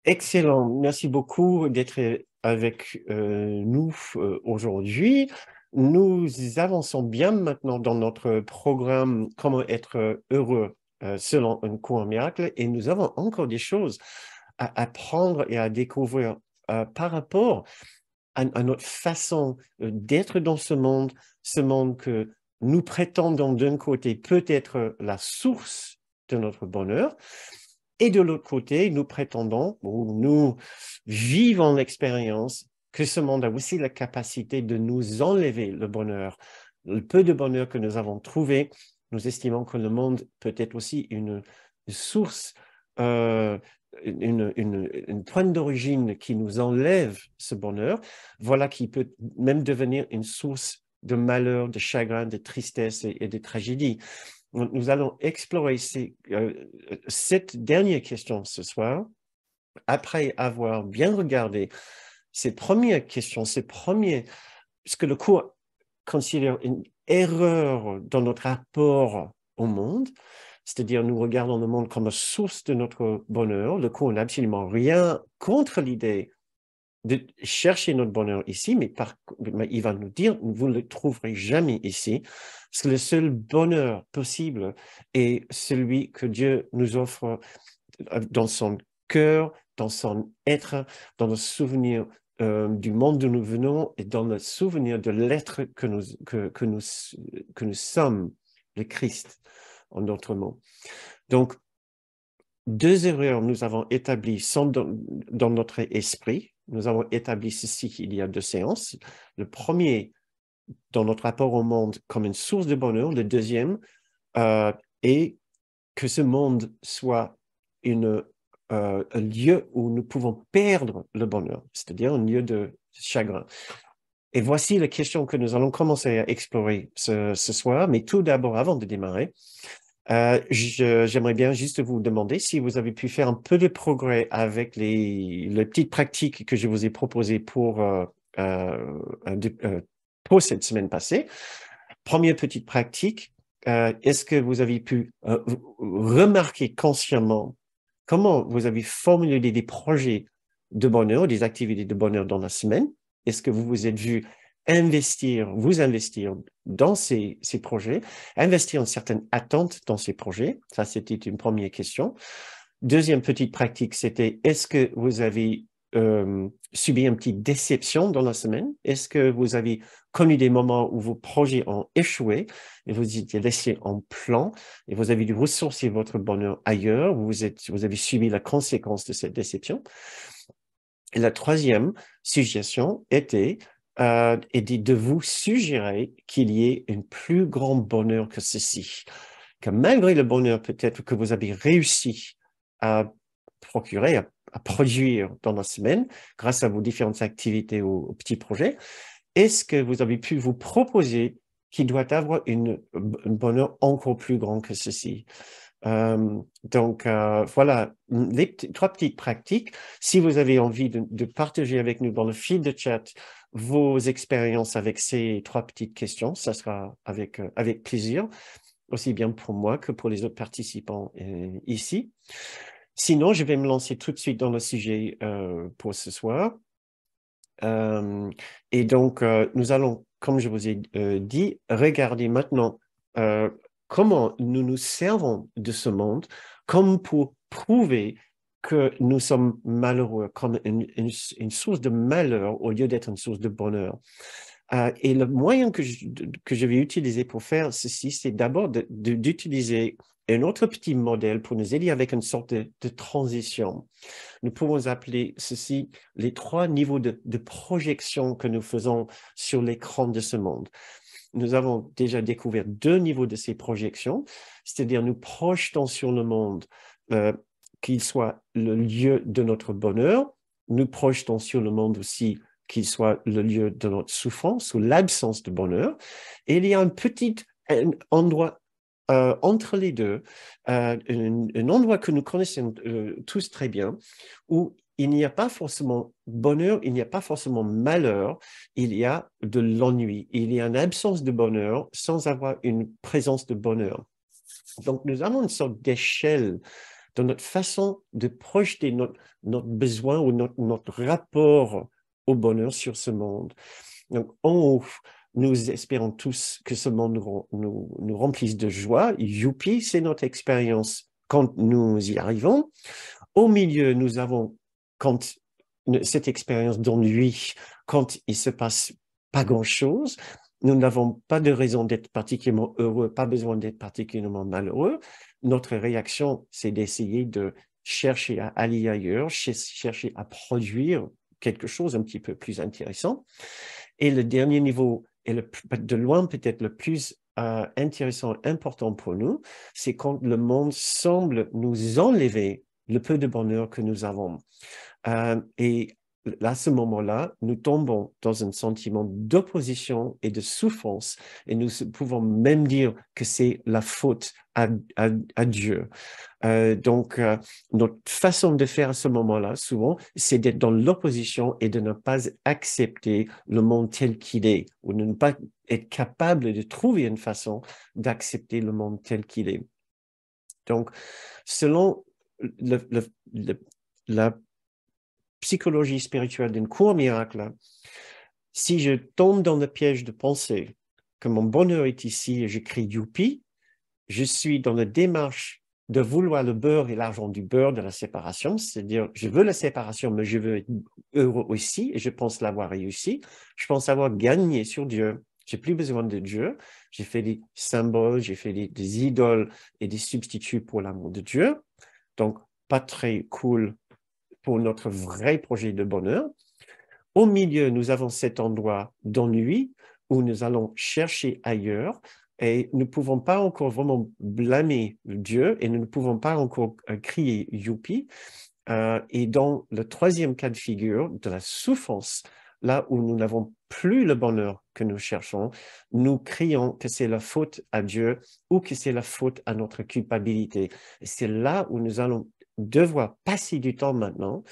Excellent. Merci beaucoup d'être avec nous aujourd'hui. Nous avançons bien maintenant dans notre programme Comment être heureux selon un cours miracle et nous avons encore des choses à apprendre et à découvrir par rapport à notre façon d'être dans ce monde que nous prétendons d'un côté peut être la source de notre bonheur. Et de l'autre côté, nous prétendons, ou nous vivons l'expérience que ce monde a aussi la capacité de nous enlever le bonheur. Le peu de bonheur que nous avons trouvé, nous estimons que le monde peut être aussi une source, une pointe d'origine qui nous enlève ce bonheur. Voilà qui peut même devenir une source de malheur, de chagrin, de tristesse et de tragédie. Nous allons explorer cette dernière question ce soir, après avoir bien regardé ces premières questions, ce que le cours considère une erreur dans notre rapport au monde, c'est-à-dire nous regardons le monde comme la source de notre bonheur. Le cours n'a absolument rien contre l'idée de chercher notre bonheur ici, mais il va nous dire, vous ne le trouverez jamais ici, parce que le seul bonheur possible est celui que Dieu nous offre dans son cœur, dans son être, dans le souvenir du monde d'où nous venons et dans le souvenir de l'être que nous sommes, le Christ, en d'autres mots. Donc, deux erreurs nous avons établies dans notre esprit. Nous avons établi ceci il y a 2 séances. Le premier, dans notre rapport au monde comme une source de bonheur. Le deuxième est que ce monde soit un lieu où nous pouvons perdre le bonheur, c'est-à-dire un lieu de chagrin. Et voici la question que nous allons commencer à explorer ce soir. Mais tout d'abord, avant de démarrer, j'aimerais bien juste vous demander si vous avez pu faire un peu de progrès avec les petites pratiques que je vous ai proposées pour cette semaine passée. Première petite pratique, est-ce que vous avez pu remarquer consciemment comment vous avez formulé des projets de bonheur, des activités de bonheur dans la semaine? Est-ce que vous vous êtes vu vous investir dans ces projets, investir une certaine attente dans ces projets? Ça, c'était une première question. Deuxième petite pratique, c'était est-ce que vous avez subi une petite déception dans la semaine? Est-ce que vous avez connu des moments où vos projets ont échoué et vous étiez laissé en plan et vous avez dû ressourcer votre bonheur ailleurs, vous avez subi la conséquence de cette déception? Et la troisième suggestion était de vous suggérer qu'il y ait un plus grand bonheur que ceci. Que malgré le bonheur peut-être que vous avez réussi à procurer, à produire dans la semaine, grâce à vos différentes activités ou petits projets, est-ce que vous avez pu vous proposer qu'il doit avoir un bonheur encore plus grand que ceci? Donc, voilà, trois petites pratiques. Si vous avez envie de partager avec nous dans le fil de chat vos expériences avec ces trois petites questions, ça sera avec plaisir, aussi bien pour moi que pour les autres participants ici. Sinon, je vais me lancer tout de suite dans le sujet pour ce soir. Et donc, nous allons, comme je vous ai dit, regarder maintenant comment nous nous servons de ce monde comme pour prouver que nous sommes malheureux, comme une source de malheur au lieu d'être une source de bonheur. Et le moyen que je vais utiliser pour faire ceci, c'est d'abord d'utiliser un autre petit modèle pour nous aider avec une sorte de transition. Nous pouvons appeler ceci les 3 niveaux de projection que nous faisons sur l'écran de ce monde. Nous avons déjà découvert 2 niveaux de ces projections, c'est-à-dire nous projetons sur le monde qu'il soit le lieu de notre bonheur. Nous projetons sur le monde aussi qu'il soit le lieu de notre souffrance ou l'absence de bonheur. Et il y a un petit endroit entre les deux, un endroit que nous connaissons tous très bien, où il n'y a pas forcément bonheur, il n'y a pas forcément malheur, il y a de l'ennui. Il y a une absence de bonheur sans avoir une présence de bonheur. Donc, nous avons une sorte d'échelle dans notre façon de projeter notre besoin ou notre rapport au bonheur sur ce monde. Donc, en haut, nous espérons tous que ce monde nous remplisse de joie. Youpi, c'est notre expérience quand nous y arrivons. Au milieu, nous avons cette expérience d'ennui, quand il se passe pas grand-chose. Nous n'avons pas de raison d'être particulièrement heureux, pas besoin d'être particulièrement malheureux. Notre réaction, c'est d'essayer de chercher à aller ailleurs, chercher à produire quelque chose un petit peu plus intéressant. Et le dernier niveau, et de loin peut-être le plus intéressant, important pour nous, c'est quand le monde semble nous enlever le peu de bonheur que nous avons. Et à ce moment-là, nous tombons dans un sentiment d'opposition et de souffrance, et nous pouvons même dire que c'est la faute à Dieu. Donc, notre façon de faire à ce moment-là, souvent, c'est d'être dans l'opposition et de ne pas accepter le monde tel qu'il est, ou de ne pas être capable de trouver une façon d'accepter le monde tel qu'il est. Donc, selon la psychologie spirituelle d'une cour miracle, si je tombe dans le piège de penser que mon bonheur est ici et je crie youpi, je suis dans la démarche de vouloir le beurre et l'argent du beurre de la séparation, c'est-à-dire je veux la séparation, mais je veux être heureux aussi, et je pense l'avoir réussi. Je pense avoir gagné sur Dieu. J'ai plus besoin de Dieu. J'ai fait des symboles, j'ai fait des idoles et des substituts pour l'amour de Dieu. Donc, pas très cool pour notre vrai projet de bonheur. Au milieu, nous avons cet endroit d'ennui où nous allons chercher ailleurs et nous ne pouvons pas encore vraiment blâmer Dieu et nous ne pouvons pas encore crier youpi. Et dans le troisième cas de figure, de la souffrance, là où nous n'avons plus le bonheur que nous cherchons, nous crions que c'est la faute à Dieu ou que c'est la faute à notre culpabilité. C'est là où nous allons devoir passer du temps maintenant.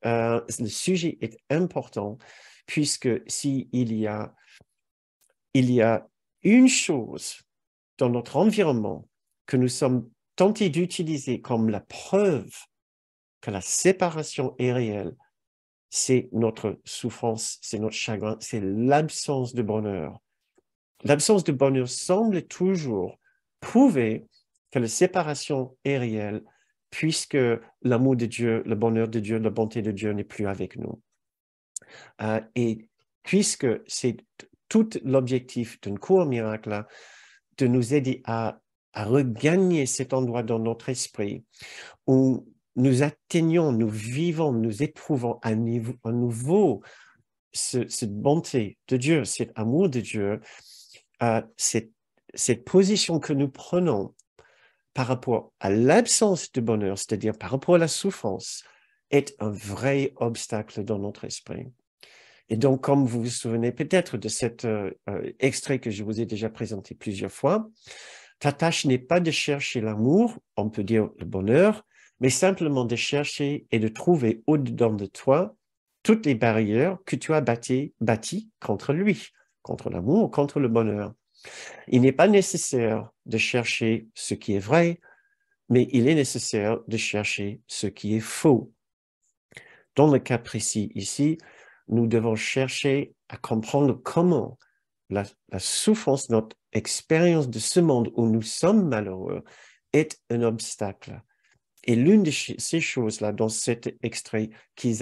Le sujet est important puisque s'il y a une chose dans notre environnement que nous sommes tentés d'utiliser comme la preuve que la séparation est réelle, c'est notre souffrance, c'est notre chagrin, c'est l'absence de bonheur. L'absence de bonheur semble toujours prouver que la séparation est réelle puisque l'amour de Dieu, le bonheur de Dieu, la bonté de Dieu n'est plus avec nous. Et puisque c'est tout l'objectif d'une cour miracle, de nous aider à regagner cet endroit dans notre esprit où nous atteignons, nous vivons, nous éprouvons à nouveau cette bonté de Dieu, cet amour de Dieu, cette position que nous prenons par rapport à l'absence de bonheur, c'est-à-dire par rapport à la souffrance, est un vrai obstacle dans notre esprit. Et donc, comme vous vous souvenez peut-être de cet extrait que je vous ai déjà présenté plusieurs fois, ta tâche n'est pas de chercher l'amour, on peut dire le bonheur, mais simplement de chercher et de trouver au-dedans de toi toutes les barrières que tu as bâties contre lui, contre l'amour, contre le bonheur. Il n'est pas nécessaire de chercher ce qui est vrai, mais il est nécessaire de chercher ce qui est faux. Dans le cas précis ici, nous devons chercher à comprendre comment la souffrance, notre expérience de ce monde où nous sommes malheureux est un obstacle. Et l'une de ces choses-là, dans cet extrait, qu'il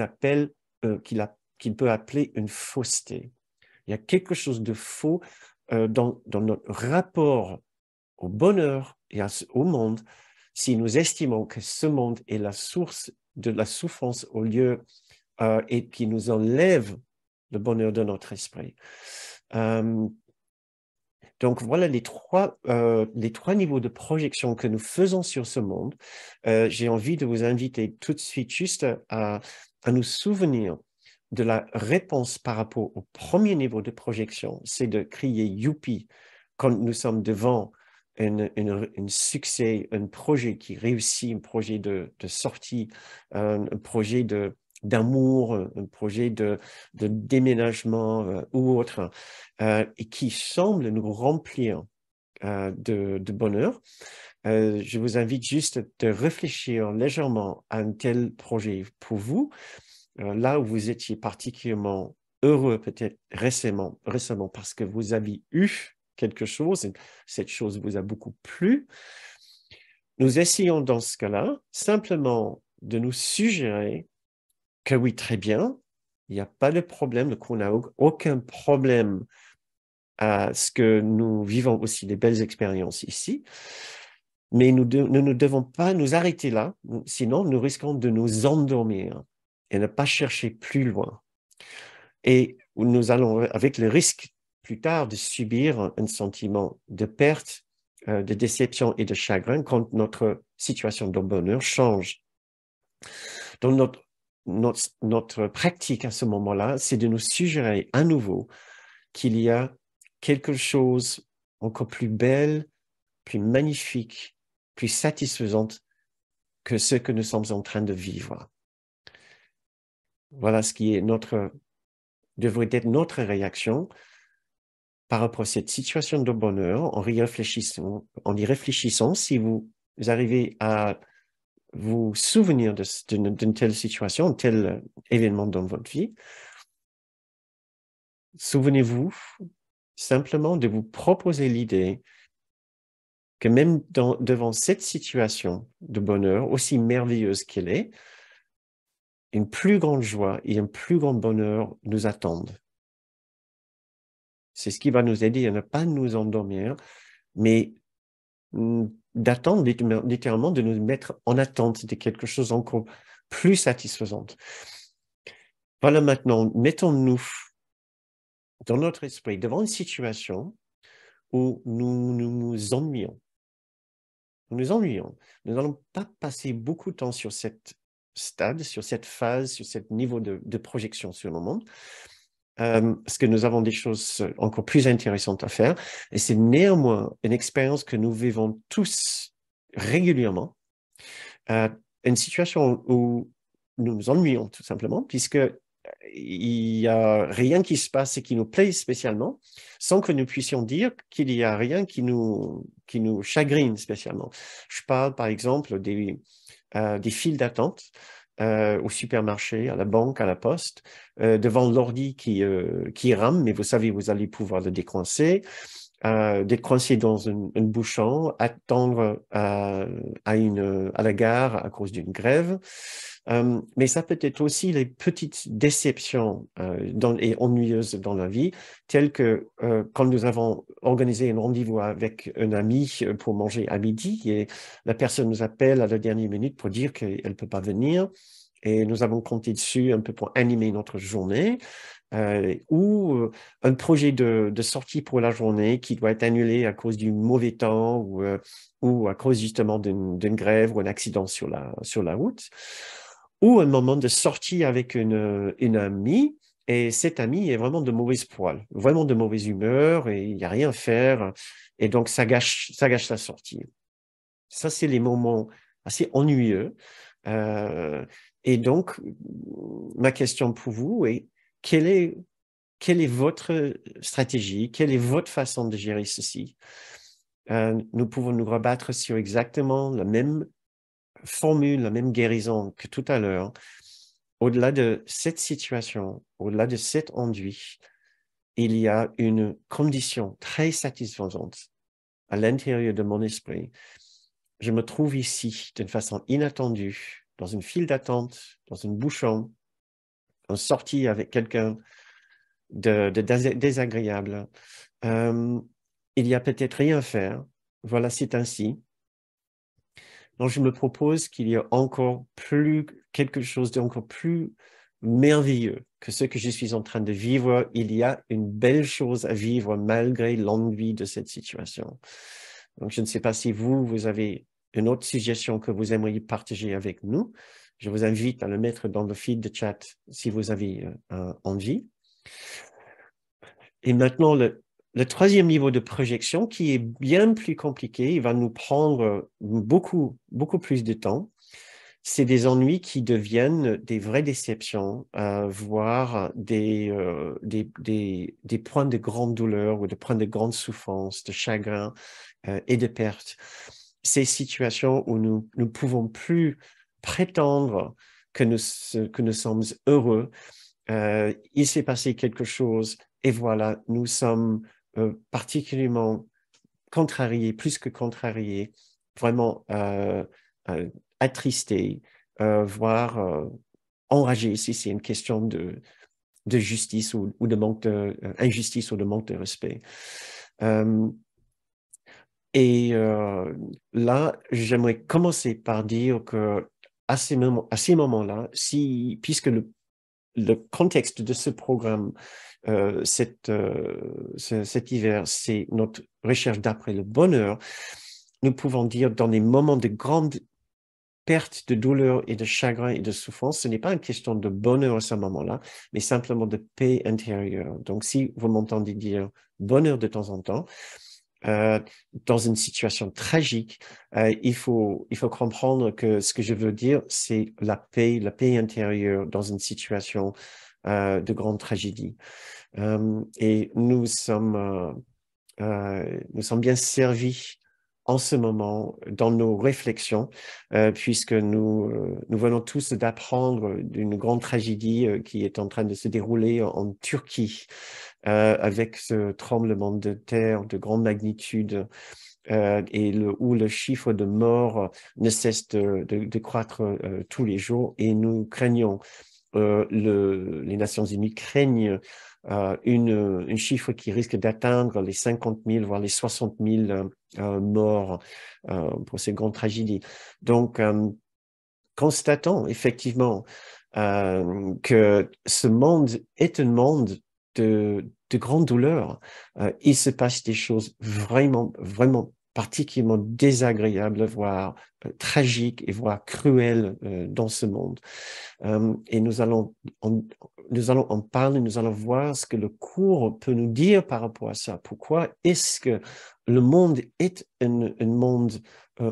peut appeler une fausseté. Il y a quelque chose de faux dans notre rapport au bonheur et au monde si nous estimons que ce monde est la source de la souffrance au lieu et qui nous enlève le bonheur de notre esprit. Donc, voilà les trois niveaux de projection que nous faisons sur ce monde. J'ai envie de vous inviter tout de suite juste à nous souvenir de la réponse par rapport au premier niveau de projection, c'est de crier « youpi » quand nous sommes devant un succès, un projet qui réussit, un projet de sortie, un projet d'amour, un projet de déménagement ou autre, et qui semble nous remplir de bonheur. Je vous invite juste de réfléchir légèrement à un tel projet pour vous, là où vous étiez particulièrement heureux peut-être récemment parce que vous avez eu quelque chose et cette chose vous a beaucoup plu. Nous essayons dans ce cas-là simplement de nous suggérer que oui, très bien, il n'y a pas de problème, qu'on n'a aucun problème à ce que nous vivons aussi des belles expériences ici, mais nous ne devons pas nous arrêter là, sinon nous risquons de nous endormir et ne pas chercher plus loin. Et nous allons, avec le risque plus tard de subir un sentiment de perte, de déception et de chagrin quand notre situation de bonheur change. Donc notre pratique à ce moment-là, c'est de nous suggérer à nouveau qu'il y a quelque chose encore plus belle, plus magnifique, plus satisfaisante que ce que nous sommes en train de vivre. Voilà ce qui est devrait être notre réaction par rapport à cette situation de bonheur en y réfléchissant, si vous arrivez à vous souvenir d'une telle situation, un tel événement dans votre vie, souvenez-vous simplement de vous proposer l'idée que même devant cette situation de bonheur, aussi merveilleuse qu'elle est, une plus grande joie et un plus grand bonheur nous attendent. C'est ce qui va nous aider à ne pas nous endormir, mais d'attendre littéralement, de nous mettre en attente de quelque chose encore plus satisfaisante. Voilà, maintenant, mettons-nous dans notre esprit devant une situation où nous nous ennuyons. Nous nous ennuyons. Nous n'allons pas passer beaucoup de temps sur cette stade, sur cette phase, sur ce niveau de projection sur le monde, parce que nous avons des choses encore plus intéressantes à faire. Et c'est néanmoins une expérience que nous vivons tous régulièrement, une situation où nous nous ennuyons tout simplement, puisque il n'y a rien qui se passe et qui nous plaît spécialement, sans que nous puissions dire qu'il n'y a rien qui nous chagrine spécialement. Je parle par exemple des files d'attente au supermarché, à la banque, à la poste, devant l'ordi qui rame, mais vous savez, vous allez pouvoir le décoincer, d'être coincé dans un bouchon, attendre à la gare à cause d'une grève. Mais ça peut être aussi les petites déceptions et ennuyeuses dans la vie, telles que quand nous avons organisé un rendez-vous avec un ami pour manger à midi et la personne nous appelle à la dernière minute pour dire qu'elle ne peut pas venir. Et nous avons compté dessus un peu pour animer notre journée, ou un projet de sortie pour la journée qui doit être annulé à cause du mauvais temps ou à cause justement d'une grève ou un accident sur la route, ou un moment de sortie avec une amie. Et cette amie est vraiment de mauvaise poil, vraiment de mauvaise humeur et il n'y a rien à faire. Et donc, ça gâche la sortie. Ça, c'est les moments assez ennuyeux. Et donc, ma question pour vous est, quelle est votre stratégie? Quelle est votre façon de gérer ceci? Nous pouvons nous rabattre sur exactement la même formule, la même guérison que tout à l'heure. Au-delà de cette situation, au-delà de cet ennui, il y a une condition très satisfaisante à l'intérieur de mon esprit. Je me trouve ici d'une façon inattendue, dans une file d'attente, dans un bouchon, en sortie avec quelqu'un de désagréable. Il y a peut-être rien à faire. Voilà, c'est ainsi. Donc, je me propose qu'il y ait encore quelque chose d'encore plus merveilleux que ce que je suis en train de vivre. Il y a une belle chose à vivre malgré l'ennui de cette situation. Donc, je ne sais pas si vous avez une autre suggestion que vous aimeriez partager avec nous. Je vous invite à le mettre dans le feed de chat si vous avez envie. Et maintenant, le troisième niveau de projection, qui est bien plus compliqué, il va nous prendre beaucoup plus de temps, c'est des ennuis qui deviennent des vraies déceptions, voire des points de grande douleur ou des points de grande souffrance, de chagrin et de perte. Ces situations où nous ne pouvons plus prétendre que nous sommes heureux. Il s'est passé quelque chose et voilà, nous sommes particulièrement contrariés, plus que contrariés, vraiment attristés, voire enragés si c'est une question de justice ou de manque injustice ou de manque de respect. Et là, j'aimerais commencer par dire que à ces moments-là, puisque le contexte de ce programme cet hiver, c'est notre recherche d'après le bonheur, nous pouvons dire dans des moments de grande perte, de douleur et de chagrin et de souffrance, ce n'est pas une question de bonheur à ce moment-là, mais simplement de paix intérieure. Donc, si vous m'entendez dire bonheur de temps en temps, dans une situation tragique, il faut comprendre que ce que je veux dire, c'est la paix intérieure dans une situation de grande tragédie. Et nous sommes bien servis en ce moment dans nos réflexions, puisque nous venons tous d'apprendre d'une grande tragédie qui est en train de se dérouler en Turquie, avec ce tremblement de terre de grande magnitude où le chiffre de morts ne cesse de croître tous les jours, et nous craignons, les Nations Unies craignent un chiffre qui risque d'atteindre les 50 000, voire les 60 000 morts pour ces grandes tragédies. Donc, constatons effectivement que ce monde est un monde de grande douleur. Il se passe des choses vraiment, vraiment particulièrement désagréables, voire tragiques et voire cruelles dans ce monde. Et nous allons en parler, nous allons voir ce que le cours peut nous dire par rapport à ça. Pourquoi est-ce que le monde est un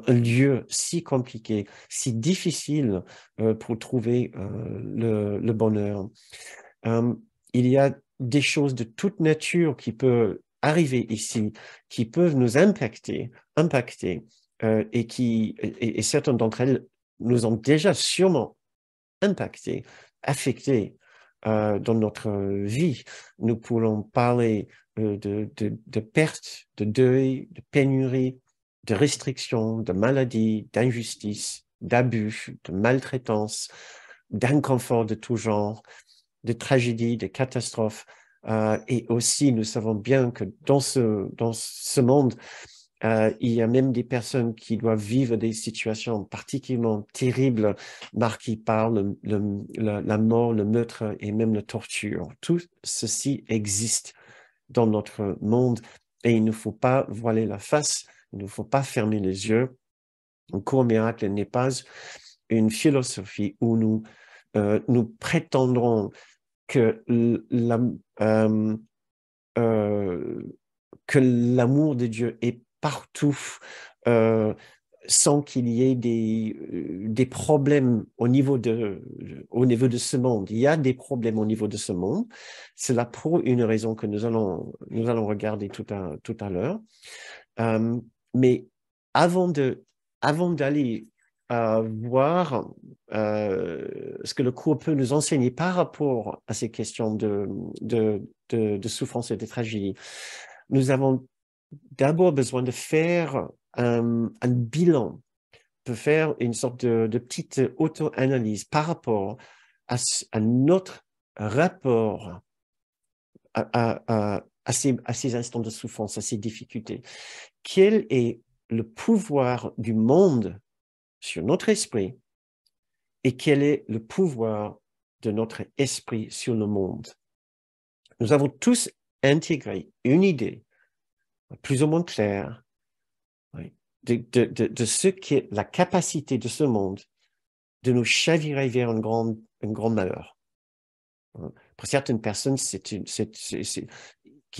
lieu si compliqué, si difficile pour trouver le bonheur? Il y a des choses de toute nature qui peuvent arriver ici, qui peuvent nous impacter, et certaines d'entre elles nous ont déjà sûrement impactés, affectés dans notre vie. Nous pourrons parler de pertes, de deuil, de pénurie, de restrictions, de maladies, d'injustice, d'abus, de maltraitance, d'inconfort de tout genre, de tragédies, de catastrophes. Et aussi, nous savons bien que dans ce monde, il y a même des personnes qui doivent vivre des situations particulièrement terribles, marquées par la mort, le meurtre et même la torture. Tout ceci existe dans notre monde et il ne faut pas voiler la face, il ne faut pas fermer les yeux. Un cours miracle n'est pas une philosophie où nous prétendrons que que l'amour de Dieu est partout, sans qu'il y ait des problèmes au niveau de ce monde. Il y a des problèmes au niveau de ce monde. C'est là pour une raison que nous allons regarder tout à l'heure. Mais avant d'aller voir ce que le cours peut nous enseigner par rapport à ces questions de souffrance et de tragédie, nous avons d'abord besoin de faire un bilan, de faire une sorte de petite auto-analyse par rapport à notre rapport à ces instants de souffrance, à ces difficultés. Quel est le pouvoir du monde sur notre esprit et quel est le pouvoir de notre esprit sur le monde? Nous avons tous intégré une idée plus ou moins claire de ce qu'est la capacité de ce monde de nous chavirer vers un grand malheur. Pour certaines personnes qui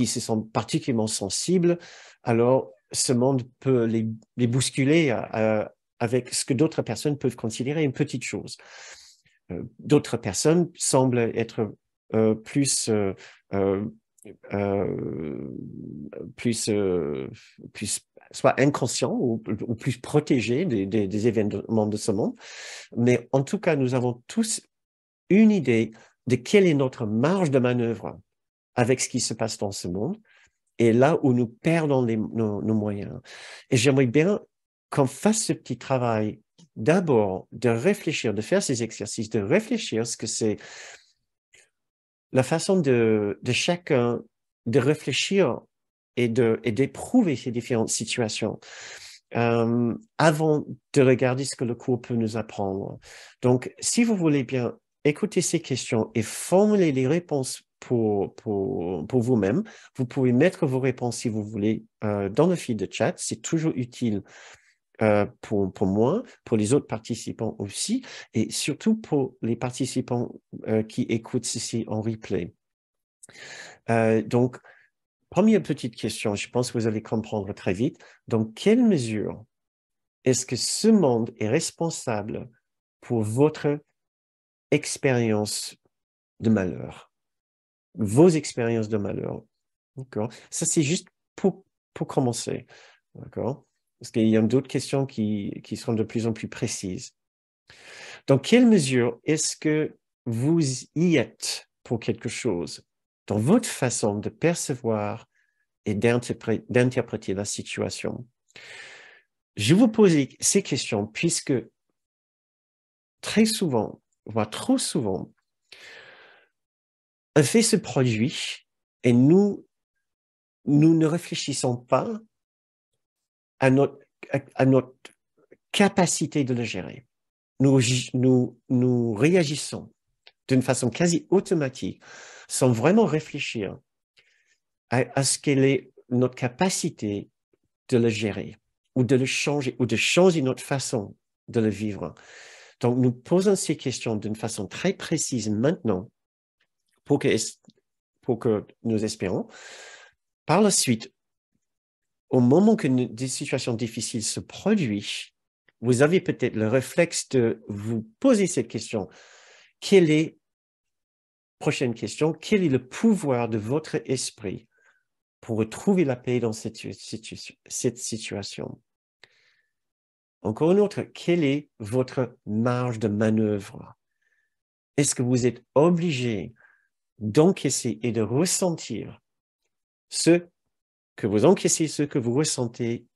se sentent particulièrement sensibles, alors ce monde peut les bousculer avec ce que d'autres personnes peuvent considérer une petite chose. D'autres personnes semblent être plus soit inconscients ou plus protégés des événements de ce monde. Mais en tout cas, nous avons tous une idée de quelle est notre marge de manœuvre avec ce qui se passe dans ce monde et là où nous perdons nos moyens. Et j'aimerais bien qu'on fasse ce petit travail d'abord de réfléchir, de faire ces exercices, de réfléchir ce que c'est la façon de chacun de réfléchir et d'éprouver ces différentes situations avant de regarder ce que le cours peut nous apprendre. Donc, si vous voulez bien écouter ces questions et formuler les réponses pour vous-même, vous pouvez mettre vos réponses si vous voulez dans le fil de chat. C'est toujours utile pour moi, pour les autres participants aussi, et surtout pour les participants qui écoutent ceci en replay. Donc, première petite question, je pense que vous allez comprendre très vite. Dans quelle mesure est-ce que ce monde est responsable pour votre expérience de malheur, vos expériences de malheur? D'accord? Ça, c'est juste pour commencer. D'accord? Parce qu'il y a d'autres questions qui seront de plus en plus précises. Dans quelle mesure est-ce que vous y êtes pour quelque chose dans votre façon de percevoir et d'interpréter la situation? Je vous pose ces questions puisque très souvent, voire trop souvent, un fait se produit et nous ne réfléchissons pas à notre capacité de le gérer. Nous réagissons d'une façon quasi automatique, sans vraiment réfléchir à ce qu'elle est notre capacité de le gérer, ou de le changer, ou de changer notre façon de le vivre. Donc, nous posons ces questions d'une façon très précise maintenant pour que nous espérons. Par la suite, au moment que des situations difficiles se produisent, vous avez peut-être le réflexe de vous poser cette question. Prochaine question, quel est le pouvoir de votre esprit pour retrouver la paix dans cette situation? Encore une autre, quelle est votre marge de manœuvre? Est-ce que vous êtes obligé d'encaisser et de ressentir ce que vous encaissez, ce que vous ressentez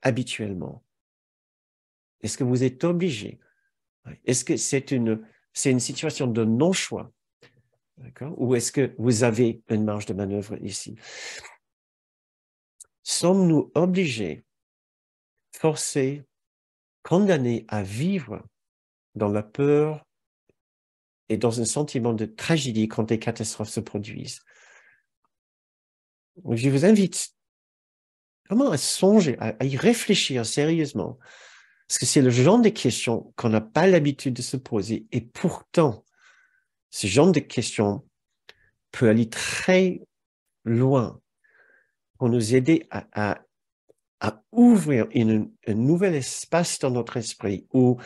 habituellement? Est-ce que vous êtes obligé? Est-ce que c'est une situation de non-choix? D'accord? Ou est-ce que vous avez une marge de manœuvre ici? Sommes-nous obligés, forcés, condamnés à vivre dans la peur et dans un sentiment de tragédie quand des catastrophes se produisent? Donc, je vous invite vraiment à songer, à y réfléchir sérieusement, parce que c'est le genre de questions qu'on n'a pas l'habitude de se poser, et pourtant, ce genre de questions peut aller très loin pour nous aider à ouvrir un nouvel espace dans notre esprit où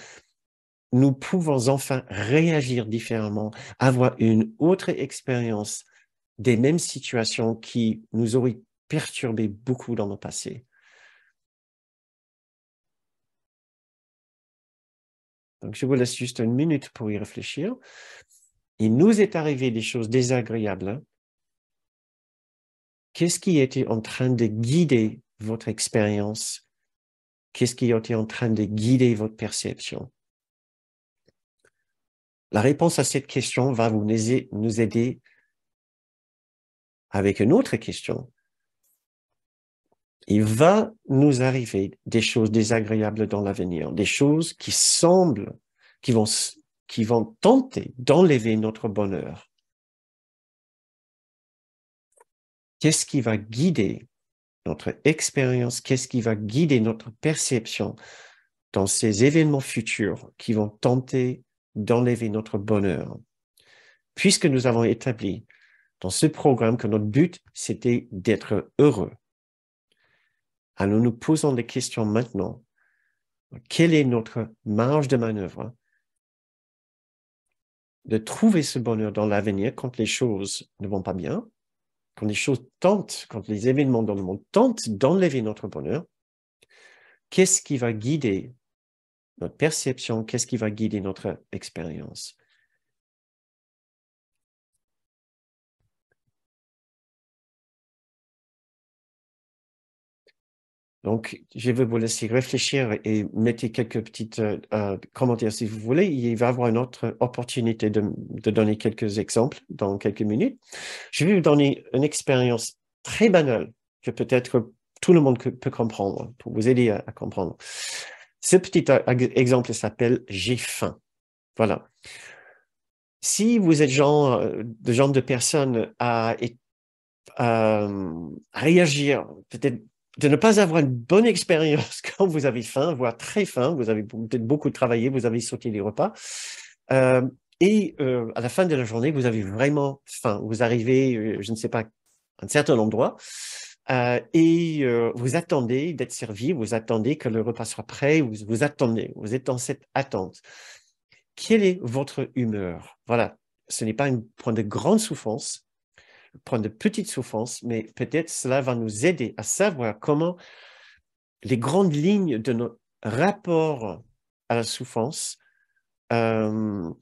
nous pouvons enfin réagir différemment, avoir une autre expérience des mêmes situations qui nous auraient perturbé beaucoup dans le passé. Donc, je vous laisse juste une minute pour y réfléchir. Il nous est arrivé des choses désagréables. Hein? Qu'est-ce qui était en train de guider votre expérience? Qu'est-ce qui était en train de guider votre perception? La réponse à cette question va nous aider avec une autre question. Il va nous arriver des choses désagréables dans l'avenir, des choses qui semblent, qui vont tenter d'enlever notre bonheur. Qu'est-ce qui va guider notre expérience? Qu'est-ce qui va guider notre perception dans ces événements futurs qui vont tenter d'enlever notre bonheur? Puisque nous avons établi dans ce programme que notre but, c'était d'être heureux. Alors nous posons des questions maintenant Quelle est notre marge de manœuvre de trouver ce bonheur dans l'avenir quand les choses ne vont pas bien, quand les choses tentent, quand les événements dans le monde tentent d'enlever notre bonheur? Qu'est-ce qui va guider notre perception? Qu'est-ce qui va guider notre expérience? Donc, je vais vous laisser réfléchir et mettre quelques petites commentaires si vous voulez. Il va y avoir une autre opportunité de donner quelques exemples dans quelques minutes. Je vais vous donner une expérience très banale que peut-être tout le monde peut comprendre, pour vous aider à comprendre. Ce petit exemple s'appelle «J'ai faim». Voilà. Si vous êtes de genre de personne à réagir, peut-être de ne pas avoir une bonne expérience quand vous avez faim, voire très faim, vous avez peut-être beaucoup travaillé, vous avez sauté les repas, euh, à la fin de la journée, vous avez vraiment faim. Vous arrivez, je ne sais pas, à un certain endroit, vous attendez d'être servi, vous attendez que le repas soit prêt, vous attendez, vous êtes dans cette attente. Quelle est votre humeur? Voilà, ce n'est pas un point de grande souffrance, prendre de petites souffrances, mais peut-être cela va nous aider à savoir comment les grandes lignes de notre rapport à la souffrance se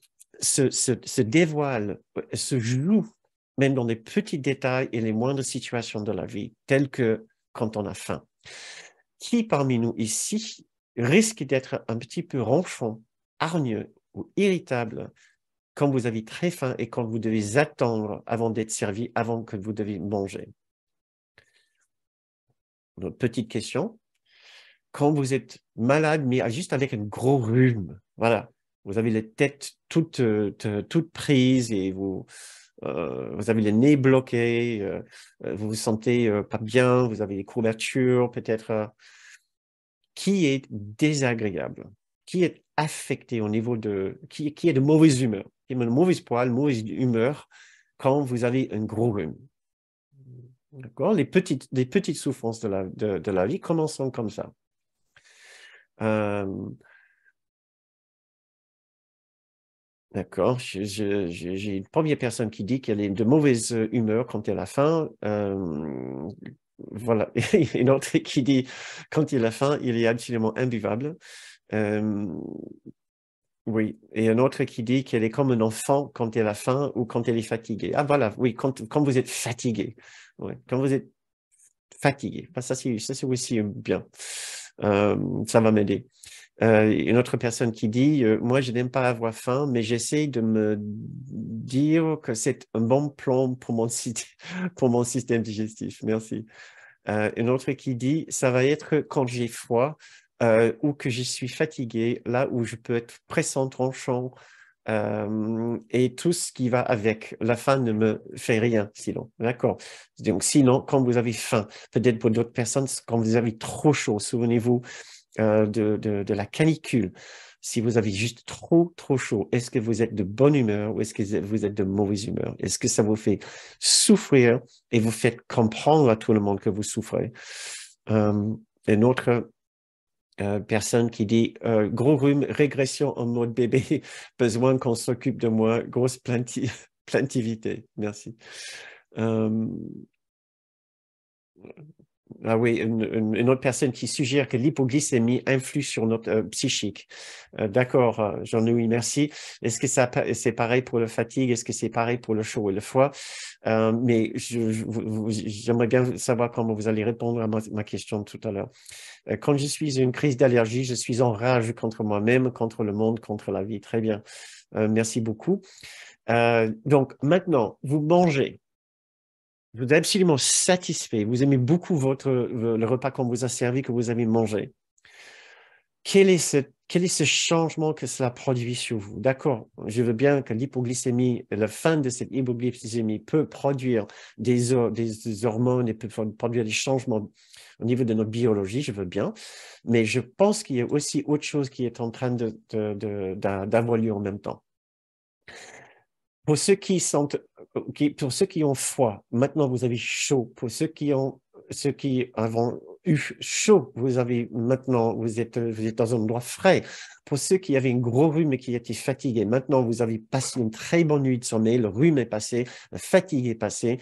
dévoilent, se jouent, même dans les petits détails et les moindres situations de la vie, telles que quand on a faim. Qui parmi nous ici risque d'être un petit peu ronchon, hargneux ou irritable quand vous avez très faim et quand vous devez attendre avant d'être servi, avant que vous devez manger? Une autre petite question. Quand vous êtes malade, mais juste avec un gros rhume, voilà, vous avez la tête toute prise et vous avez le nez bloqué, vous vous sentez pas bien, vous avez des courbatures, peut-être, qui est désagréable, qui est affecté au niveau qui est de mauvaise humeur, qui est de mauvaise poil, mauvaise humeur quand vous avez un gros rhume. D'accord? Les petites souffrances de la vie commencent comme ça. Euh, d'accord, j'ai une première personne qui dit qu'elle est de mauvaise humeur quand elle a faim. Voilà, et une autre qui dit quand il a faim, il est absolument imbuvable. Euh, oui, et un autre qui dit qu'elle est comme un enfant quand elle a faim ou quand elle est fatiguée. Ah voilà, oui, quand vous êtes fatigué. Ouais, quand vous êtes fatigué. Ah, ça, c'est aussi bien. Ça va m'aider. Une autre personne qui dit moi, je n'aime pas avoir faim, mais j'essaie de me dire que c'est un bon plan pour pour mon système digestif. Merci. Une autre qui dit ça va être quand j'ai froid ou que je suis fatigué, là où je peux être pressant, tranchant, et tout ce qui va avec. La faim ne me fait rien, sinon. D'accord. Donc, sinon, quand vous avez faim, peut-être pour d'autres personnes, quand vous avez trop chaud, souvenez-vous de la canicule. Si vous avez juste trop chaud, est-ce que vous êtes de bonne humeur ou est-ce que vous êtes de mauvaise humeur? Est-ce que ça vous fait souffrir et vous faites comprendre à tout le monde que vous souffrez? Une autre personne qui dit gros rhume, régression en mode bébé, besoin qu'on s'occupe de moi, grosse plaintivité. Merci. Euh, Ah oui, une autre personne qui suggère que l'hypoglycémie influe sur notre psychique. D'accord, Jean-Louis, merci. Est-ce que c'est pareil pour la fatigue? Est-ce que c'est pareil pour le chaud et le froid? Mais j'aimerais bien savoir comment vous allez répondre à ma question tout à l'heure. Quand je suis une crise d'allergie, je suis en rage contre moi-même, contre le monde, contre la vie. Très bien. Merci beaucoup. Donc maintenant, vous mangez. Vous êtes absolument satisfait. Vous aimez beaucoup le repas qu'on vous a servi, que vous avez mangé. Quel est ce changement que cela produit sur vous? D'accord, je veux bien que l'hypoglycémie, la fin de cette hypoglycémie peut produire des hormones et peut produire des changements au niveau de notre biologie, je veux bien. Mais je pense qu'il y a aussi autre chose qui est en train d'avoir lieu en même temps. Pour ceux pour ceux qui ont froid, maintenant vous avez chaud. Pour ceux qui eu chaud, maintenant, vous êtes dans un endroit frais. Pour ceux qui avaient une gros rhume et qui étaient fatigués, maintenant, vous avez passé une très bonne nuit de sommeil, le rhume est passé, la fatigue est passée,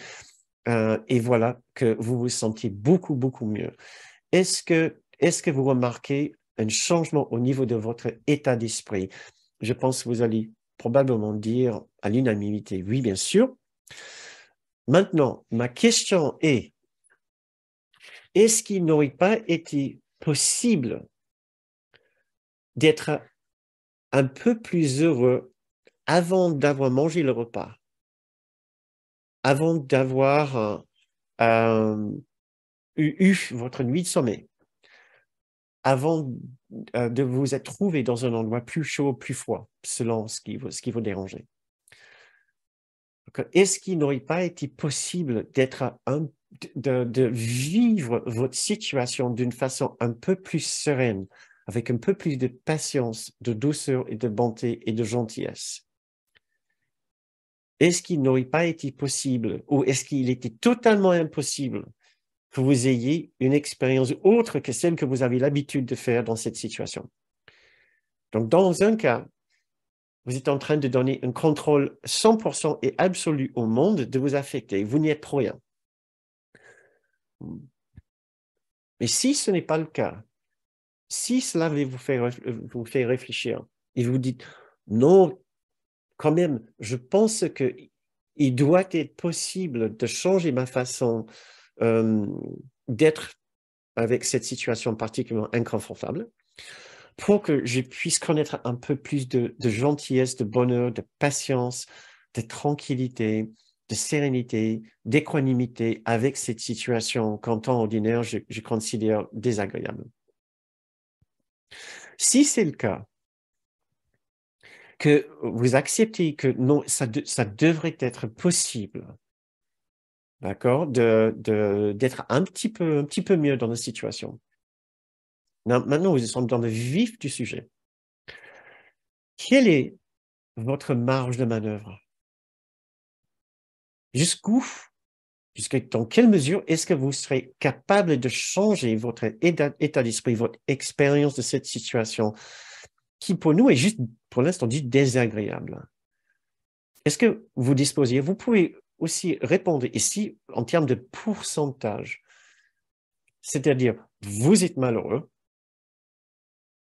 et voilà que vous vous sentez beaucoup, beaucoup mieux. Est-ce que vous remarquez un changement au niveau de votre état d'esprit? Je pense que vous allez probablement dire à l'unanimité, oui, bien sûr. Maintenant, ma question est-ce qu'il n'aurait pas été possible d'être un peu plus heureux avant d'avoir mangé le repas, avant d'avoir eu votre nuit de sommeil, avant de vous être trouvé dans un endroit plus chaud, plus froid, selon ce qui vous dérangeait? Est-ce qu'il n'aurait pas été possible de vivre votre situation d'une façon un peu plus sereine, avec un peu plus de patience, de douceur et de bonté et de gentillesse? Est-ce qu'il n'aurait pas été possible, ou est-ce qu'il était totalement impossible que vous ayez une expérience autre que celle que vous avez l'habitude de faire dans cette situation? Donc, dans un cas, vous êtes en train de donner un contrôle 100% et absolu au monde de vous affecter. Vous n'y êtes pour rien. Mais si ce n'est pas le cas, si cela vous fait réfléchir et vous dites non, quand même, je pense qu'il doit être possible de changer ma façon d'être avec cette situation particulièrement inconfortable pour que je puisse connaître un peu plus de gentillesse, de bonheur, de patience, de tranquillité, de sérénité, d'équanimité avec cette situation qu'en temps ordinaire, je considère désagréable. Si c'est le cas, que vous acceptez que non, ça devrait être possible, d'accord, d'être un petit peu mieux dans la situation. Maintenant, nous sommes dans le vif du sujet. Quelle est votre marge de manœuvre? Dans quelle mesure est-ce que vous serez capable de changer votre état d'esprit, votre expérience de cette situation, qui pour nous est juste, pour l'instant, dit désagréable? Est-ce que vous disposez, vous pouvez aussi répondre ici en termes de pourcentage, c'est-à-dire, vous êtes malheureux,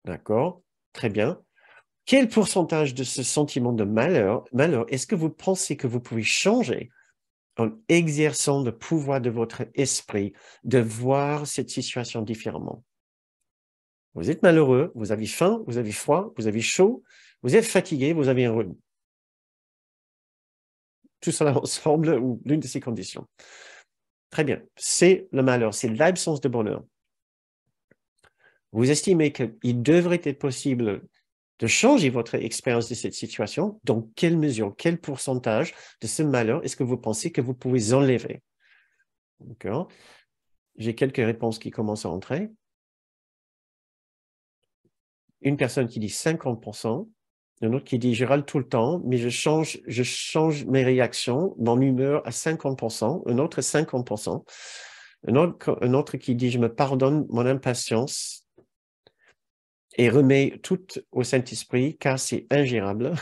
d'accord, très bien. Quel pourcentage de ce sentiment de malheur est-ce que vous pensez que vous pouvez changer en exerçant le pouvoir de votre esprit de voir cette situation différemment? Vous êtes malheureux, vous avez faim, vous avez froid, vous avez chaud, vous êtes fatigué, vous avez un rhume. Tout cela ensemble ou l'une de ces conditions. Très bien, c'est le malheur, c'est l'absence de bonheur. Vous estimez qu'il devrait être possible de changer votre expérience de cette situation. Dans quelle mesure, quel pourcentage de ce malheur est-ce que vous pensez que vous pouvez enlever? D'accord. J'ai quelques réponses qui commencent à entrer. Une personne qui dit 50%, une autre qui dit je râle tout le temps, mais je change mes réactions, mon humeur à 50%, un autre 50%, un autre qui dit je me pardonne mon impatience et remets tout au Saint-Esprit car c'est ingérable.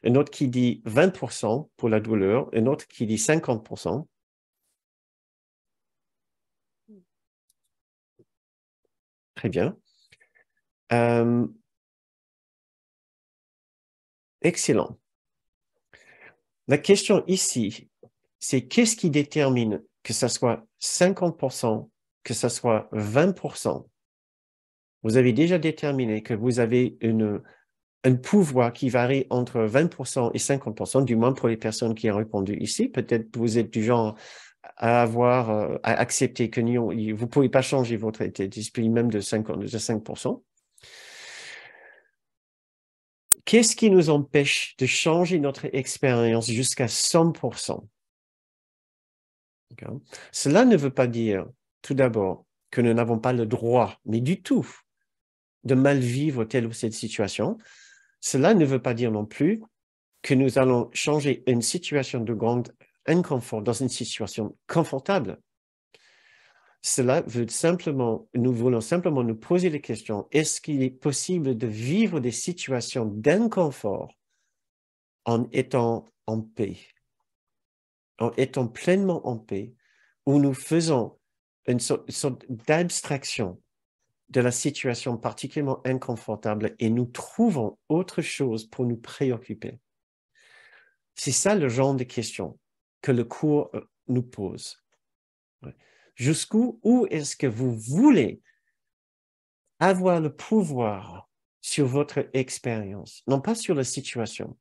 Un autre qui dit 20% pour la douleur, un autre qui dit 50%. Très bien. Excellent. La question ici, c'est qu'est-ce qui détermine que ça soit 50%, que ça soit 20%? Vous avez déjà déterminé que vous avez un pouvoir qui varie entre 20% et 50%, du moins pour les personnes qui ont répondu ici. Peut-être que vous êtes du genre à accepter que vous ne pouvez pas changer votre état d'esprit même de 5%. Qu'est-ce qui nous empêche de changer notre expérience jusqu'à 100%? Cela ne veut pas dire, tout d'abord, que nous n'avons pas le droit, mais du tout, de mal vivre telle ou telle situation. Cela ne veut pas dire non plus que nous allons changer une situation de grand inconfort dans une situation confortable. nous voulons simplement nous poser les questions. Est-ce qu'il est possible de vivre des situations d'inconfort en étant en paix, en étant pleinement en paix, où nous faisons une sorte d'abstraction de la situation particulièrement inconfortable et nous trouvons autre chose pour nous préoccuper? C'est ça le genre de questions que le cours nous pose. Où est-ce que vous voulez avoir le pouvoir sur votre expérience, non pas sur la situation,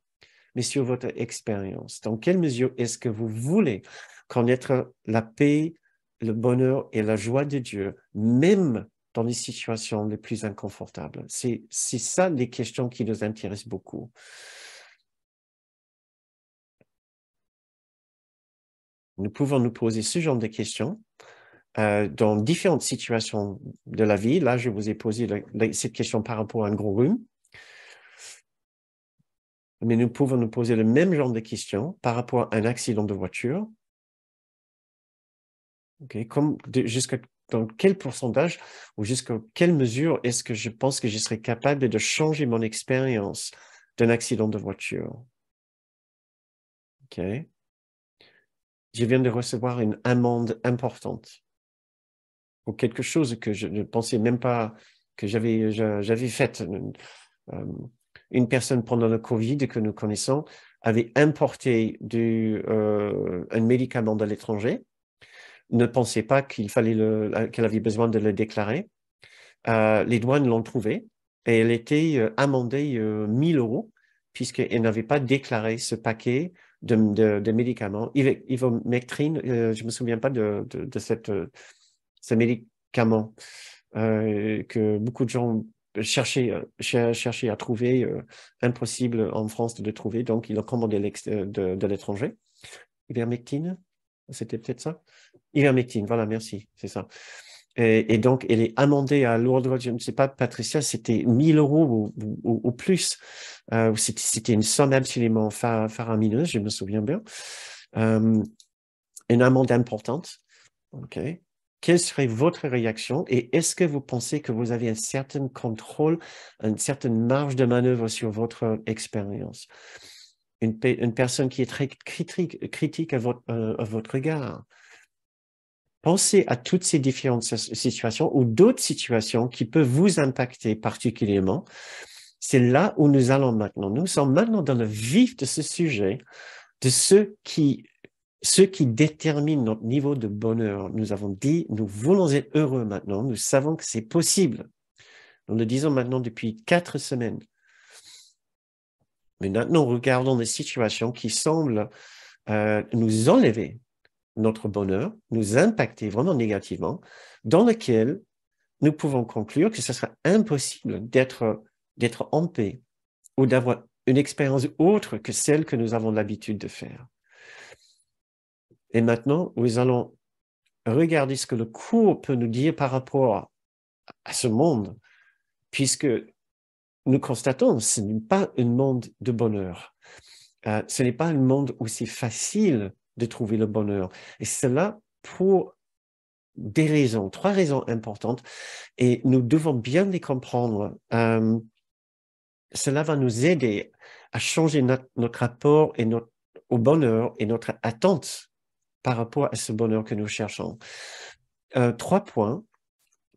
mais sur votre expérience? Dans quelle mesure est-ce que vous voulez connaître la paix, le bonheur et la joie de Dieu, même dans les situations les plus inconfortables? C'est ça les questions qui nous intéressent beaucoup. Nous pouvons nous poser ce genre de questions dans différentes situations de la vie. Là, je vous ai posé cette question par rapport à un gros rhume. Mais nous pouvons nous poser le même genre de questions par rapport à un accident de voiture. Okay. Jusqu'à dans quel pourcentage ou jusqu'à quelle mesure est-ce que je pense que je serais capable de changer mon expérience d'un accident de voiture? Okay. Je viens de recevoir une amende importante pour quelque chose que je ne pensais même pas que j'avais fait. Une personne pendant le Covid que nous connaissons avait importé un médicament de l'étranger, ne pensait pas qu'elle avait besoin de le déclarer. Les douanes l'ont trouvé et elle était amendée 1000 € puisqu'elle n'avait pas déclaré ce paquet de médicaments. Ivermectine, je ne me souviens pas de ce médicament que beaucoup de gens cherchaient à trouver, impossible en France de le trouver, donc ils l'ont commandé de l'étranger. Ivermectine, c'était peut-être ça? Ivermectine, voilà, merci, c'est ça. Et donc, elle est amendée à l'ordre, je ne sais pas, Patricia, c'était 1000 € ou plus. C'était une somme absolument faramineuse, je me souviens bien. Une amende importante. OK. Quelle serait votre réaction et est-ce que vous pensez que vous avez un certain contrôle, une certaine marge de manœuvre sur votre expérience? Une personne qui est très critique à votre regard. Pensez à toutes ces différentes situations ou d'autres situations qui peuvent vous impacter particulièrement. C'est là où nous allons maintenant. Nous sommes maintenant dans le vif de ce sujet, de ce qui détermine notre niveau de bonheur. Nous avons dit, nous voulons être heureux maintenant. Nous savons que c'est possible. Nous le disons maintenant depuis 4 semaines. Mais maintenant, regardons les situations qui semblent nous enlever notre bonheur, nous impacter vraiment négativement, dans lesquelles nous pouvons conclure que ce sera impossible d'être en paix ou d'avoir une expérience autre que celle que nous avons l'habitude de faire. Et maintenant, nous allons regarder ce que le cours peut nous dire par rapport à ce monde, puisque nous constatons que ce n'est pas un monde de bonheur. Ce n'est pas un monde où c'est facile de trouver le bonheur. Et cela pour 3 raisons importantes, et nous devons bien les comprendre. Cela va nous aider à changer notre rapport au bonheur et notre attente par rapport à ce bonheur que nous cherchons. 3 points.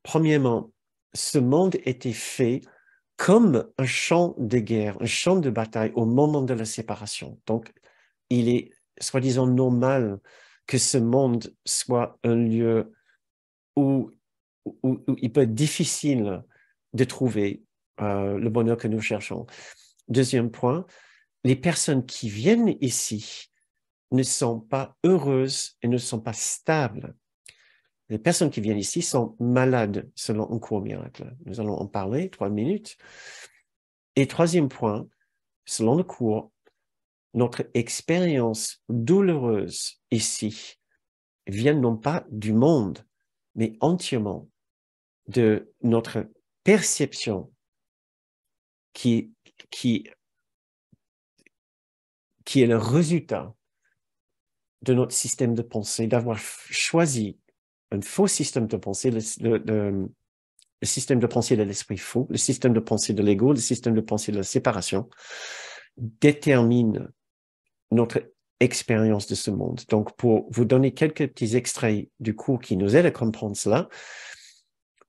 Premièrement, ce monde était fait comme un champ de guerre, un champ de bataille au moment de la séparation. Donc, il est soi-disant normal que ce monde soit un lieu où il peut être difficile de trouver le bonheur que nous cherchons. Deuxième point, les personnes qui viennent ici ne sont pas heureuses et ne sont pas stables. Les personnes qui viennent ici sont malades, selon un cours miracle. Nous allons en parler 3 minutes. Et troisième point, selon le cours, notre expérience douloureuse ici vient non pas du monde, mais entièrement de notre perception qui est le résultat de notre système de pensée, d'avoir choisi un faux système de pensée, le système de pensée de l'esprit faux, le système de pensée de l'ego, le système de pensée de la séparation, détermine notre expérience de ce monde. Donc, pour vous donner quelques petits extraits du cours qui nous aident à comprendre cela,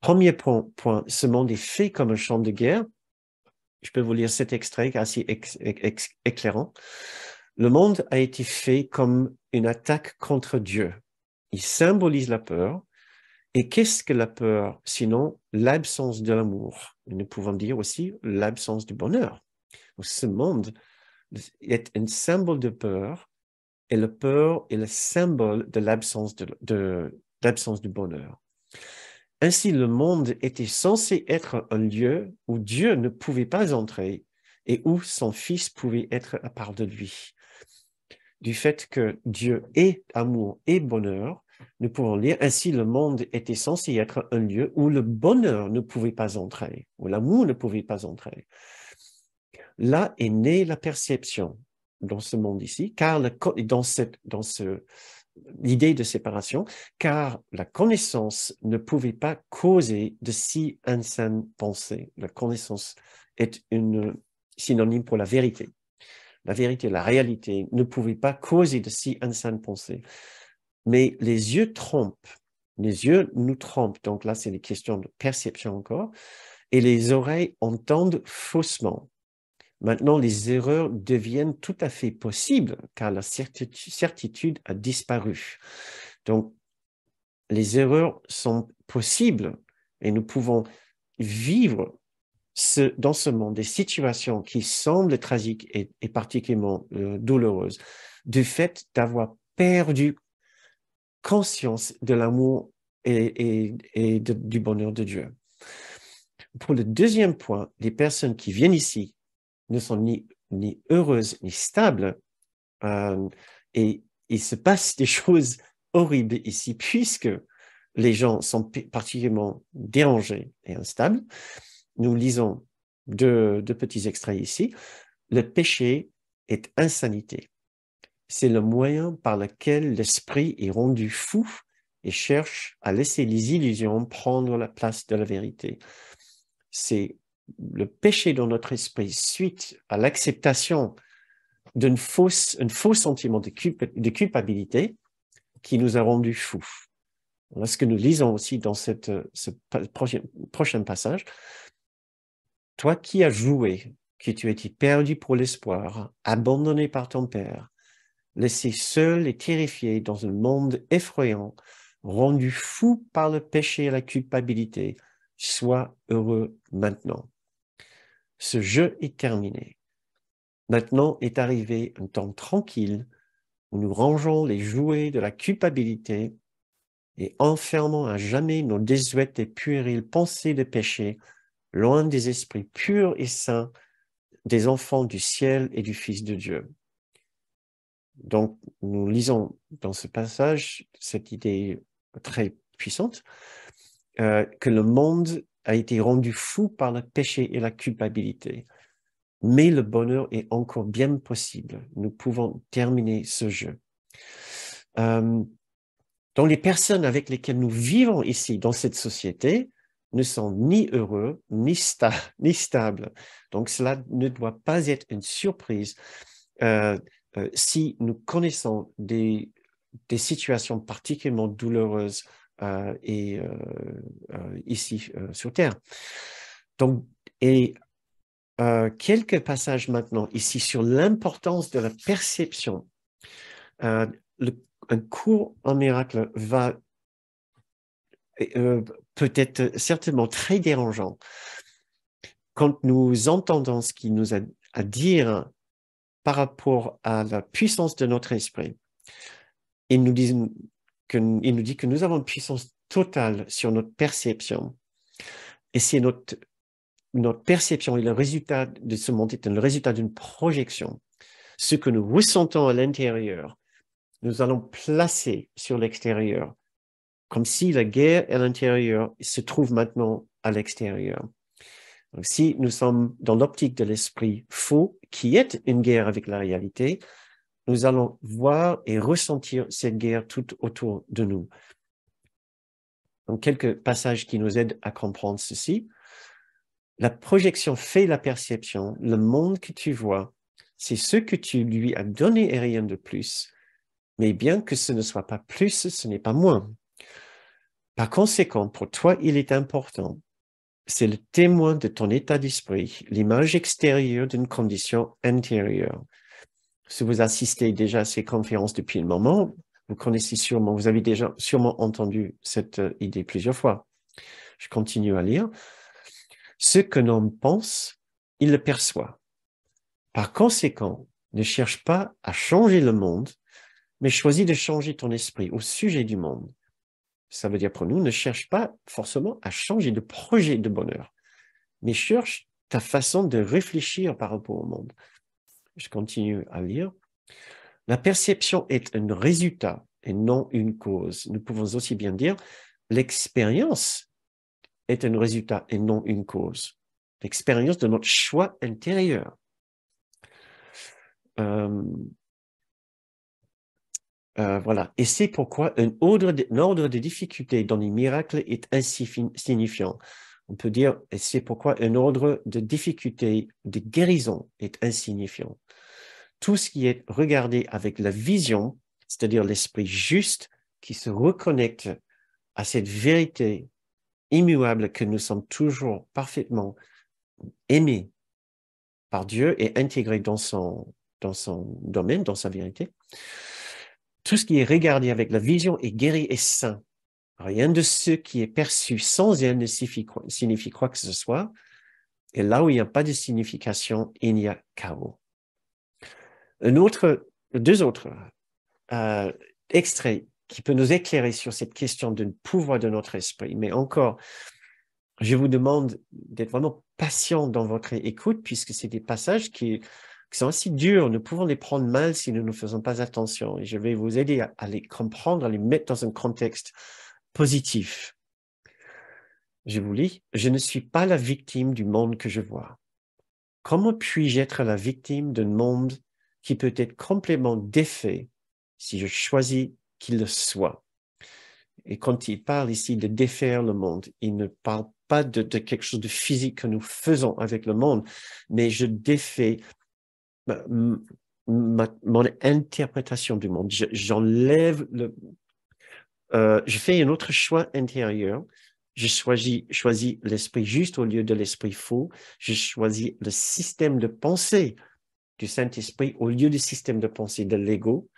premier point, ce monde est fait comme un champ de guerre. Je peux vous lire cet extrait assez éclairant. Le monde a été fait comme une attaque contre Dieu. Il symbolise la peur. Et qu'est-ce que la peur, sinon l'absence de l'amour? Nous pouvons dire aussi l'absence du bonheur. Ce monde est un symbole de peur, et la peur est le symbole de l'absence l'absence du bonheur. Ainsi, le monde était censé être un lieu où Dieu ne pouvait pas entrer et où son Fils pouvait être à part de lui. Du fait que Dieu est amour et bonheur, nous pouvons lire, ainsi le monde était censé être un lieu où le bonheur ne pouvait pas entrer, où l'amour ne pouvait pas entrer. Là est née la perception dans ce monde ici, car l'idée de séparation, car la connaissance ne pouvait pas causer de si insanes pensées. La connaissance est une synonyme pour la vérité. La vérité, la réalité ne pouvait pas causer de si insanes pensées. Mais les yeux trompent. Les yeux nous trompent. Donc là, c'est des questions de perception encore. Et les oreilles entendent faussement. Maintenant, les erreurs deviennent tout à fait possibles car la certitude a disparu. Donc, les erreurs sont possibles et nous pouvons vivre dans ce monde des situations qui semblent tragiques et particulièrement douloureuses du fait d'avoir perdu conscience de l'amour et du bonheur de Dieu. Pour le deuxième point, les personnes qui viennent ici ne sont ni heureuses ni stables et il se passe des choses horribles ici puisque les gens sont particulièrement dérangés et instables. Nous lisons deux petits extraits ici. Le péché est insanité. C'est le moyen par lequel l'esprit est rendu fou et cherche à laisser les illusions prendre la place de la vérité. C'est le péché dans notre esprit suite à l'acceptation d'un faux sentiment de culpabilité qui nous a rendus fous. Voilà ce que nous lisons aussi dans ce prochain passage. Toi qui as joué, que tu étais perdu pour l'espoir, abandonné par ton père, laissé seul et terrifié dans un monde effrayant, rendu fou par le péché et la culpabilité, sois heureux maintenant. Ce jeu est terminé. Maintenant est arrivé un temps tranquille où nous rangeons les jouets de la culpabilité et enfermons à jamais nos désuètes et puériles pensées de péché loin des esprits purs et saints des enfants du ciel et du Fils de Dieu. Donc, nous lisons dans ce passage cette idée très puissante que le monde a été rendu fou par le péché et la culpabilité. Mais le bonheur est encore bien possible. Nous pouvons terminer ce jeu. Donc, les personnes avec lesquelles nous vivons ici, dans cette société, ne sont ni heureux, ni stables. Donc, cela ne doit pas être une surprise si nous connaissons des situations particulièrement douloureuses ici sur Terre. Donc, quelques passages maintenant ici sur l'importance de la perception. Un cours en miracle va peut être certainement très dérangeant quand nous entendons ce qu'il nous a à dire par rapport à la puissance de notre esprit. Il nous dit que nous avons une puissance totale sur notre perception. Et c'est notre perception et le résultat de ce monde est le résultat d'une projection. Ce que nous ressentons à l'intérieur, nous allons placer sur l'extérieur, comme si la guerre à l'intérieur se trouve maintenant à l'extérieur. Donc, si nous sommes dans l'optique de l'esprit faux, qui est une guerre avec la réalité, nous allons voir et ressentir cette guerre tout autour de nous. Donc, quelques passages qui nous aident à comprendre ceci. La projection fait la perception. Le monde que tu vois, c'est ce que tu lui as donné et rien de plus. Mais bien que ce ne soit pas plus, ce n'est pas moins. Par conséquent, pour toi, il est important. C'est le témoin de ton état d'esprit, l'image extérieure d'une condition intérieure. Si vous assistez déjà à ces conférences depuis un moment, vous connaissez sûrement, vous avez déjà sûrement entendu cette idée plusieurs fois. Je continue à lire. Ce que l'homme pense, il le perçoit. Par conséquent, ne cherche pas à changer le monde, mais choisis de changer ton esprit au sujet du monde. Ça veut dire pour nous, ne cherche pas forcément à changer de projet de bonheur, mais cherche ta façon de réfléchir par rapport au monde. Je continue à lire. La perception est un résultat et non une cause. Nous pouvons aussi bien dire l'expérience est un résultat et non une cause. L'expérience de notre choix intérieur. Voilà. Et c'est pourquoi un ordre de difficulté dans les miracles est insignifiant. On peut dire, et c'est pourquoi un ordre de difficulté de guérison est insignifiant. Tout ce qui est regardé avec la vision, c'est-à-dire l'esprit juste qui se reconnecte à cette vérité immuable que nous sommes toujours parfaitement aimés par Dieu et intégrés dans son domaine, dans sa vérité. Tout ce qui est regardé avec la vision est guéri et saint. Rien de ce qui est perçu sans elle ne signifie quoi que ce soit. Et là où il n'y a pas de signification, il y a chaos. Deux autres extraits qui peuvent nous éclairer sur cette question du pouvoir de notre esprit. Mais encore, je vous demande d'être vraiment patient dans votre écoute, puisque c'est des passages qui sont assez durs. Nous pouvons les prendre mal si nous ne faisons pas attention. Et je vais vous aider à les comprendre, à les mettre dans un contexte positif. Je vous lis. Je ne suis pas la victime du monde que je vois. Comment puis-je être la victime d'un monde qui peut être complètement défait si je choisis qu'il le soit? Et quand il parle ici de défaire le monde, il ne parle pas de quelque chose de physique que nous faisons avec le monde, mais je défais mon interprétation du monde. J'enlève je fais un autre choix intérieur. Je choisis l'esprit juste au lieu de l'esprit faux. Je choisis le système de pensée du Saint-Esprit au lieu du système de pensée de l'ego.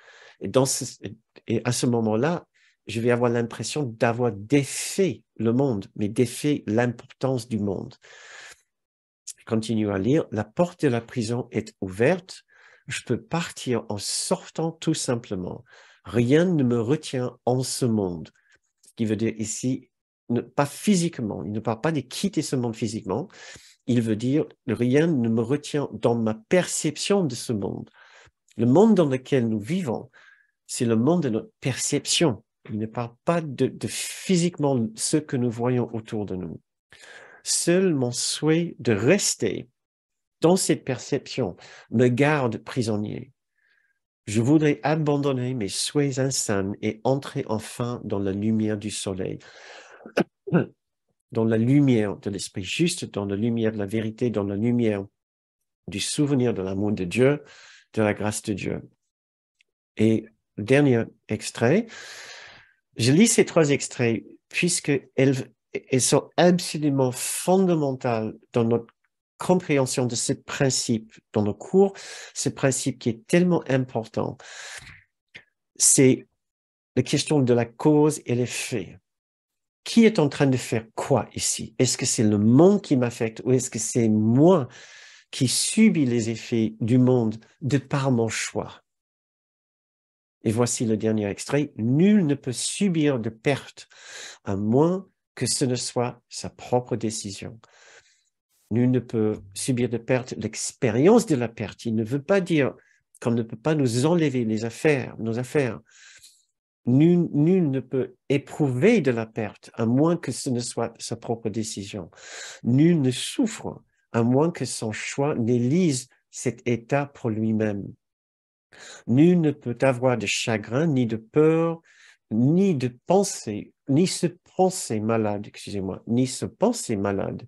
Et à ce moment-là, je vais avoir l'impression d'avoir défait le monde, mais défait l'importance du monde. Je continue à lire. La porte de la prison est ouverte. Je peux partir en sortant tout simplement. Rien ne me retient en ce monde. Ce qui veut dire ici, pas physiquement. Il ne parle pas de quitter ce monde physiquement. Il veut dire, rien ne me retient dans ma perception de ce monde. Le monde dans lequel nous vivons, c'est le monde de notre perception. Il ne parle pas de physiquement ce que nous voyons autour de nous. Seul mon souhait de rester dans cette perception me garde prisonnier. Je voudrais abandonner mes souhaits insanes et entrer enfin dans la lumière du soleil, dans la lumière de l'esprit juste, dans la lumière de la vérité, dans la lumière du souvenir de l'amour de Dieu, de la grâce de Dieu. Et dernier extrait, je lis ces trois extraits puisqu'elles sont absolument fondamentales dans notre compréhension de ce principe dans nos cours, ce principe qui est tellement important. C'est la question de la cause et l'effet. Qui est en train de faire quoi ici? Est-ce que c'est le monde qui m'affecte ou est-ce que c'est moi qui subis les effets du monde de par mon choix? Et voici le dernier extrait. Nul ne peut subir de perte à moins que ce ne soit sa propre décision. Nul ne peut subir de perte, l'expérience de la perte. Il ne veut pas dire qu'on ne peut pas nous enlever nos affaires. Nul ne peut éprouver de la perte à moins que ce ne soit sa propre décision. Nul ne souffre à moins que son choix n'élise cet état pour lui-même. Nul ne peut avoir de chagrin, ni de peur, ni de pensée ni se penser malade, excusez-moi, ni se penser malade.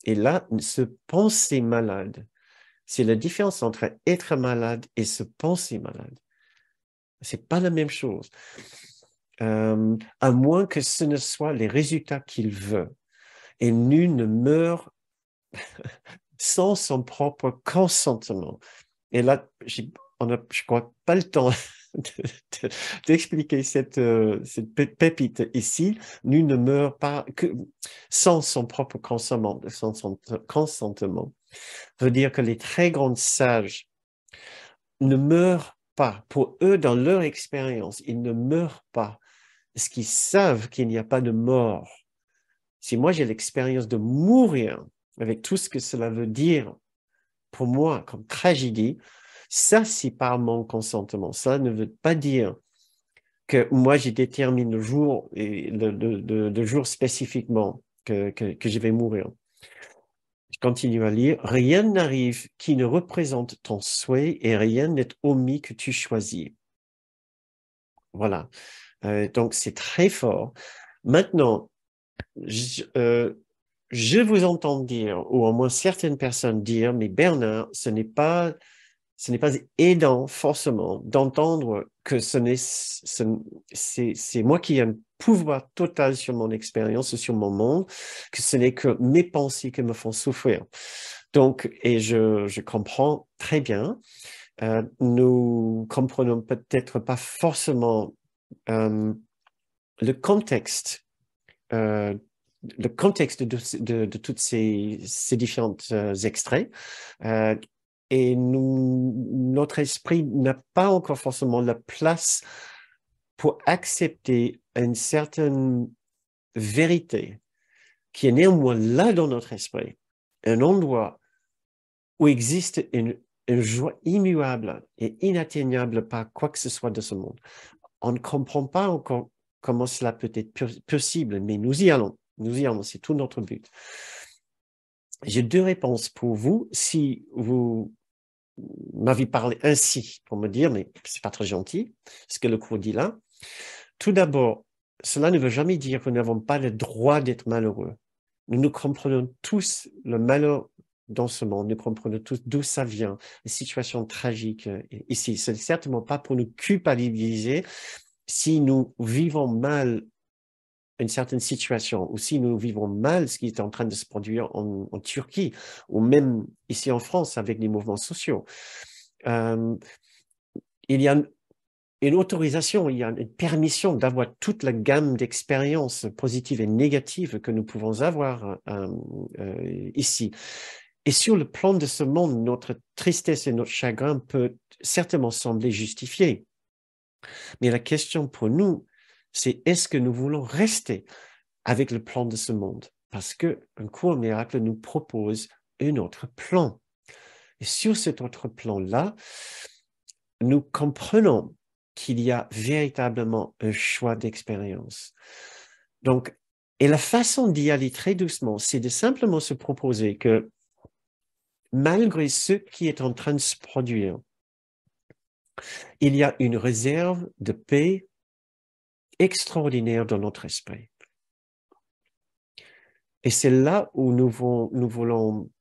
Et là, se penser malade, c'est la différence entre être malade et se penser malade. C'est pas la même chose. À moins que ce ne soit les résultats qu'il veut. Et nul ne meurt sans son propre consentement. Et là, on n'a, je crois, pas le temps d'expliquer cette pépite ici. Nul ne meurt pas que sans son propre consentement. Sans son consentement veut dire que les très grands sages ne meurent pas. Pour eux, dans leur expérience, ils ne meurent pas. Parce qu'ils savent qu'il n'y a pas de mort. Si moi j'ai l'expérience de mourir, avec tout ce que cela veut dire pour moi comme tragédie, ça c'est par mon consentement. Ça ne veut pas dire que moi j'ai déterminé le jour, et le jour spécifiquement que je vais mourir. Je continue à lire. Rien n'arrive qui ne représente ton souhait et rien n'est omis que tu choisis. Voilà. Donc c'est très fort. Maintenant, je vous entends dire, ou au moins certaines personnes dire, mais Bernard, ce n'est pas aidant forcément d'entendre que c'est moi qui ai un pouvoir total sur mon expérience, sur mon monde, que ce n'est que mes pensées qui me font souffrir. Donc, et je comprends très bien, nous comprenons peut-être pas forcément le contexte euh, le contexte de tous ces différents extraits. Et notre esprit n'a pas encore forcément la place pour accepter une certaine vérité qui est néanmoins là dans notre esprit, un endroit où existe une joie immuable et inatteignable par quoi que ce soit de ce monde. On ne comprend pas encore comment cela peut être possible, mais nous y allons. Nous y allons, c'est tout notre but. J'ai deux réponses pour vous. Si vous m'avez parlé ainsi pour me dire, mais c'est pas très gentil, ce que le cours dit là. Tout d'abord, cela ne veut jamais dire que nous n'avons pas le droit d'être malheureux. Nous comprenons tous le malheur dans ce monde. Nous comprenons tous d'où ça vient, les situations tragiques ici. Ce n'est certainement pas pour nous culpabiliser si nous vivons mal une certaine situation, ou si nous vivons mal ce qui est en train de se produire en Turquie, ou même ici en France avec les mouvements sociaux. Il y a une autorisation, il y a une permission d'avoir toute la gamme d'expériences positives et négatives que nous pouvons avoir ici. Et sur le plan de ce monde, notre tristesse et notre chagrin peut certainement sembler justifiés. Mais la question pour nous, c'est est-ce que nous voulons rester avec le plan de ce monde? Parce qu'un cours miracle nous propose un autre plan. Et sur cet autre plan-là, nous comprenons qu'il y a véritablement un choix d'expérience. Donc, et la façon d'y aller très doucement, c'est de simplement se proposer que malgré ce qui est en train de se produire, il y a une réserve de paix extraordinaire dans notre esprit. Et c'est là où nous voulons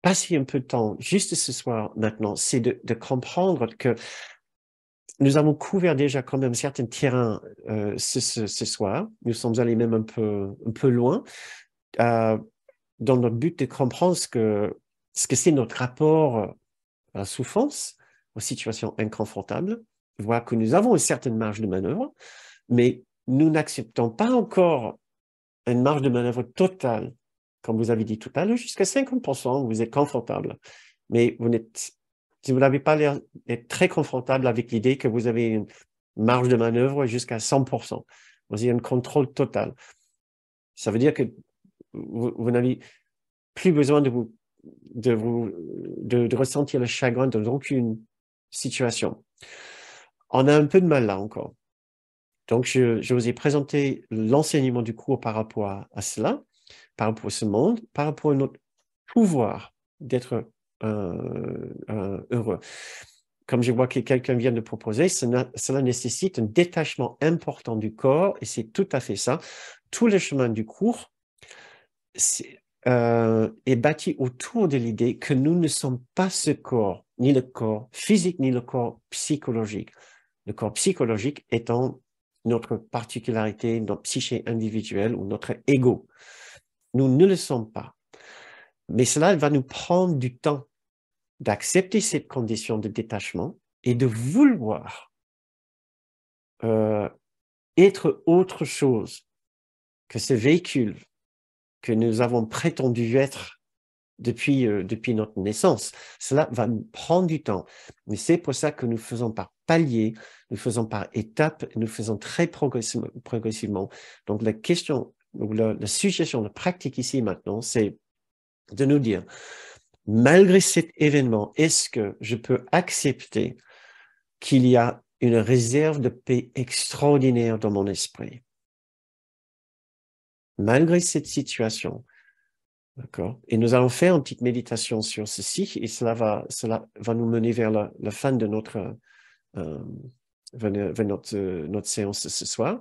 passer un peu de temps, juste ce soir maintenant, c'est de comprendre que nous avons couvert déjà quand même certains terrains ce soir. Nous sommes allés même un peu loin dans notre but de comprendre ce que c'est notre rapport à la souffrance, aux situations inconfortables, voir que nous avons une certaine marge de manœuvre, mais nous n'acceptons pas encore une marge de manœuvre totale. Comme vous avez dit tout à l'heure, jusqu'à 50%, vous êtes confortable. Mais si vous n'avez pas l'air d'être très confortable avec l'idée que vous avez une marge de manœuvre jusqu'à 100%, vous avez un contrôle total. Ça veut dire que vous n'avez plus besoin de ressentir le chagrin dans aucune situation. On a un peu de mal là encore. Donc, je vous ai présenté l'enseignement du cours par rapport à cela, par rapport à ce monde, par rapport à notre pouvoir d'être heureux. comme je vois que quelqu'un vient de proposer, cela nécessite un détachement important du corps, et c'est tout à fait ça. Tout le chemin du cours est bâti autour de l'idée que nous ne sommes pas ce corps, ni le corps physique, ni le corps psychologique. Le corps psychologique étant notre particularité, notre psyché individuelle ou notre ego. Nous ne le sommes pas. Mais cela va nous prendre du temps d'accepter cette condition de détachement et de vouloir être autre chose que ce véhicule que nous avons prétendu être depuis notre naissance. Cela va nous prendre du temps. Mais c'est pour ça que nous faisons par paliers, nous faisons par étapes, nous faisons très progressivement. Donc la question, ou la suggestion de pratique ici maintenant, c'est de nous dire, malgré cet événement, est-ce que je peux accepter qu'il y a une réserve de paix extraordinaire dans mon esprit? Malgré cette situation, d'accord? Et nous allons faire une petite méditation sur ceci, et cela va nous mener vers la fin de notre séance ce soir.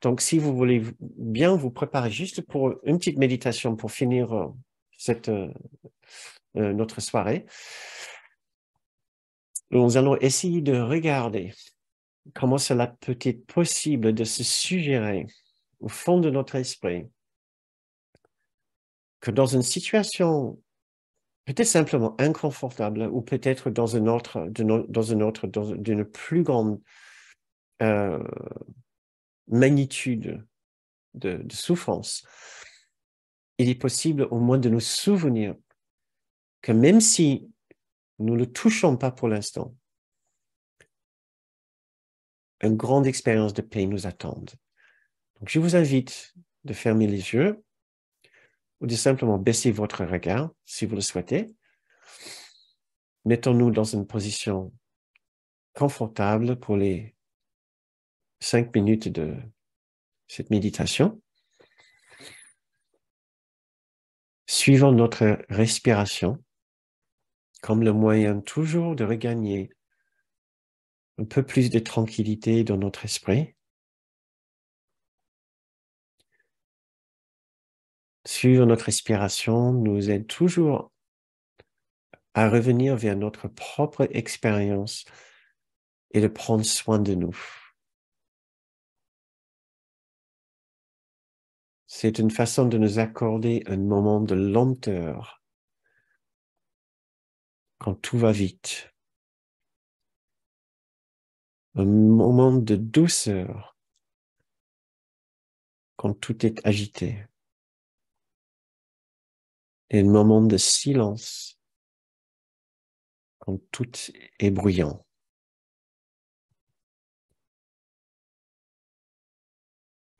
Donc, si vous voulez bien vous préparer juste pour une petite méditation pour finir notre soirée, nous allons essayer de regarder comment cela peut être possible de se suggérer au fond de notre esprit que dans une situation peut-être simplement inconfortable ou peut-être d'une plus grande magnitude de souffrance, il est possible au moins de nous souvenir que même si nous ne le touchons pas pour l'instant, une grande expérience de paix nous attend. Donc, je vous invite de fermer les yeux ou de simplement baisser votre regard si vous le souhaitez. Mettons-nous dans une position confortable pour les 5 minutes de cette méditation. Suivons notre respiration comme le moyen toujours de regagner un peu plus de tranquillité dans notre esprit. Suivre notre respiration nous aide toujours à revenir vers notre propre expérience et de prendre soin de nous. C'est une façon de nous accorder un moment de lenteur quand tout va vite. Un moment de douceur quand tout est agité. Et un moment de silence quand tout est bruyant.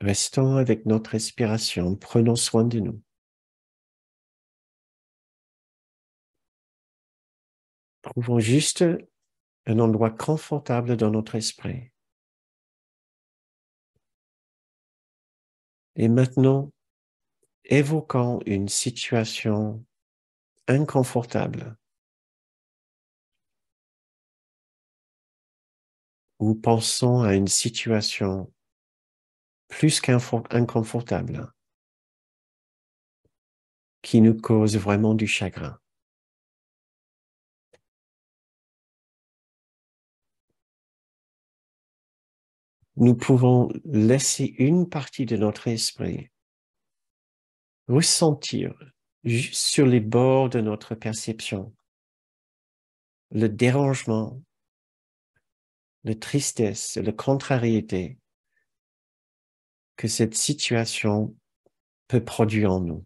Restons avec notre respiration, prenons soin de nous. Trouvons juste un endroit confortable dans notre esprit. Et maintenant, évoquons une situation inconfortable ou pensons à une situation plus qu'inconfortable qui nous cause vraiment du chagrin. Nous pouvons laisser une partie de notre esprit ressentir juste sur les bords de notre perception le dérangement, la tristesse, la contrariété que cette situation peut produire en nous.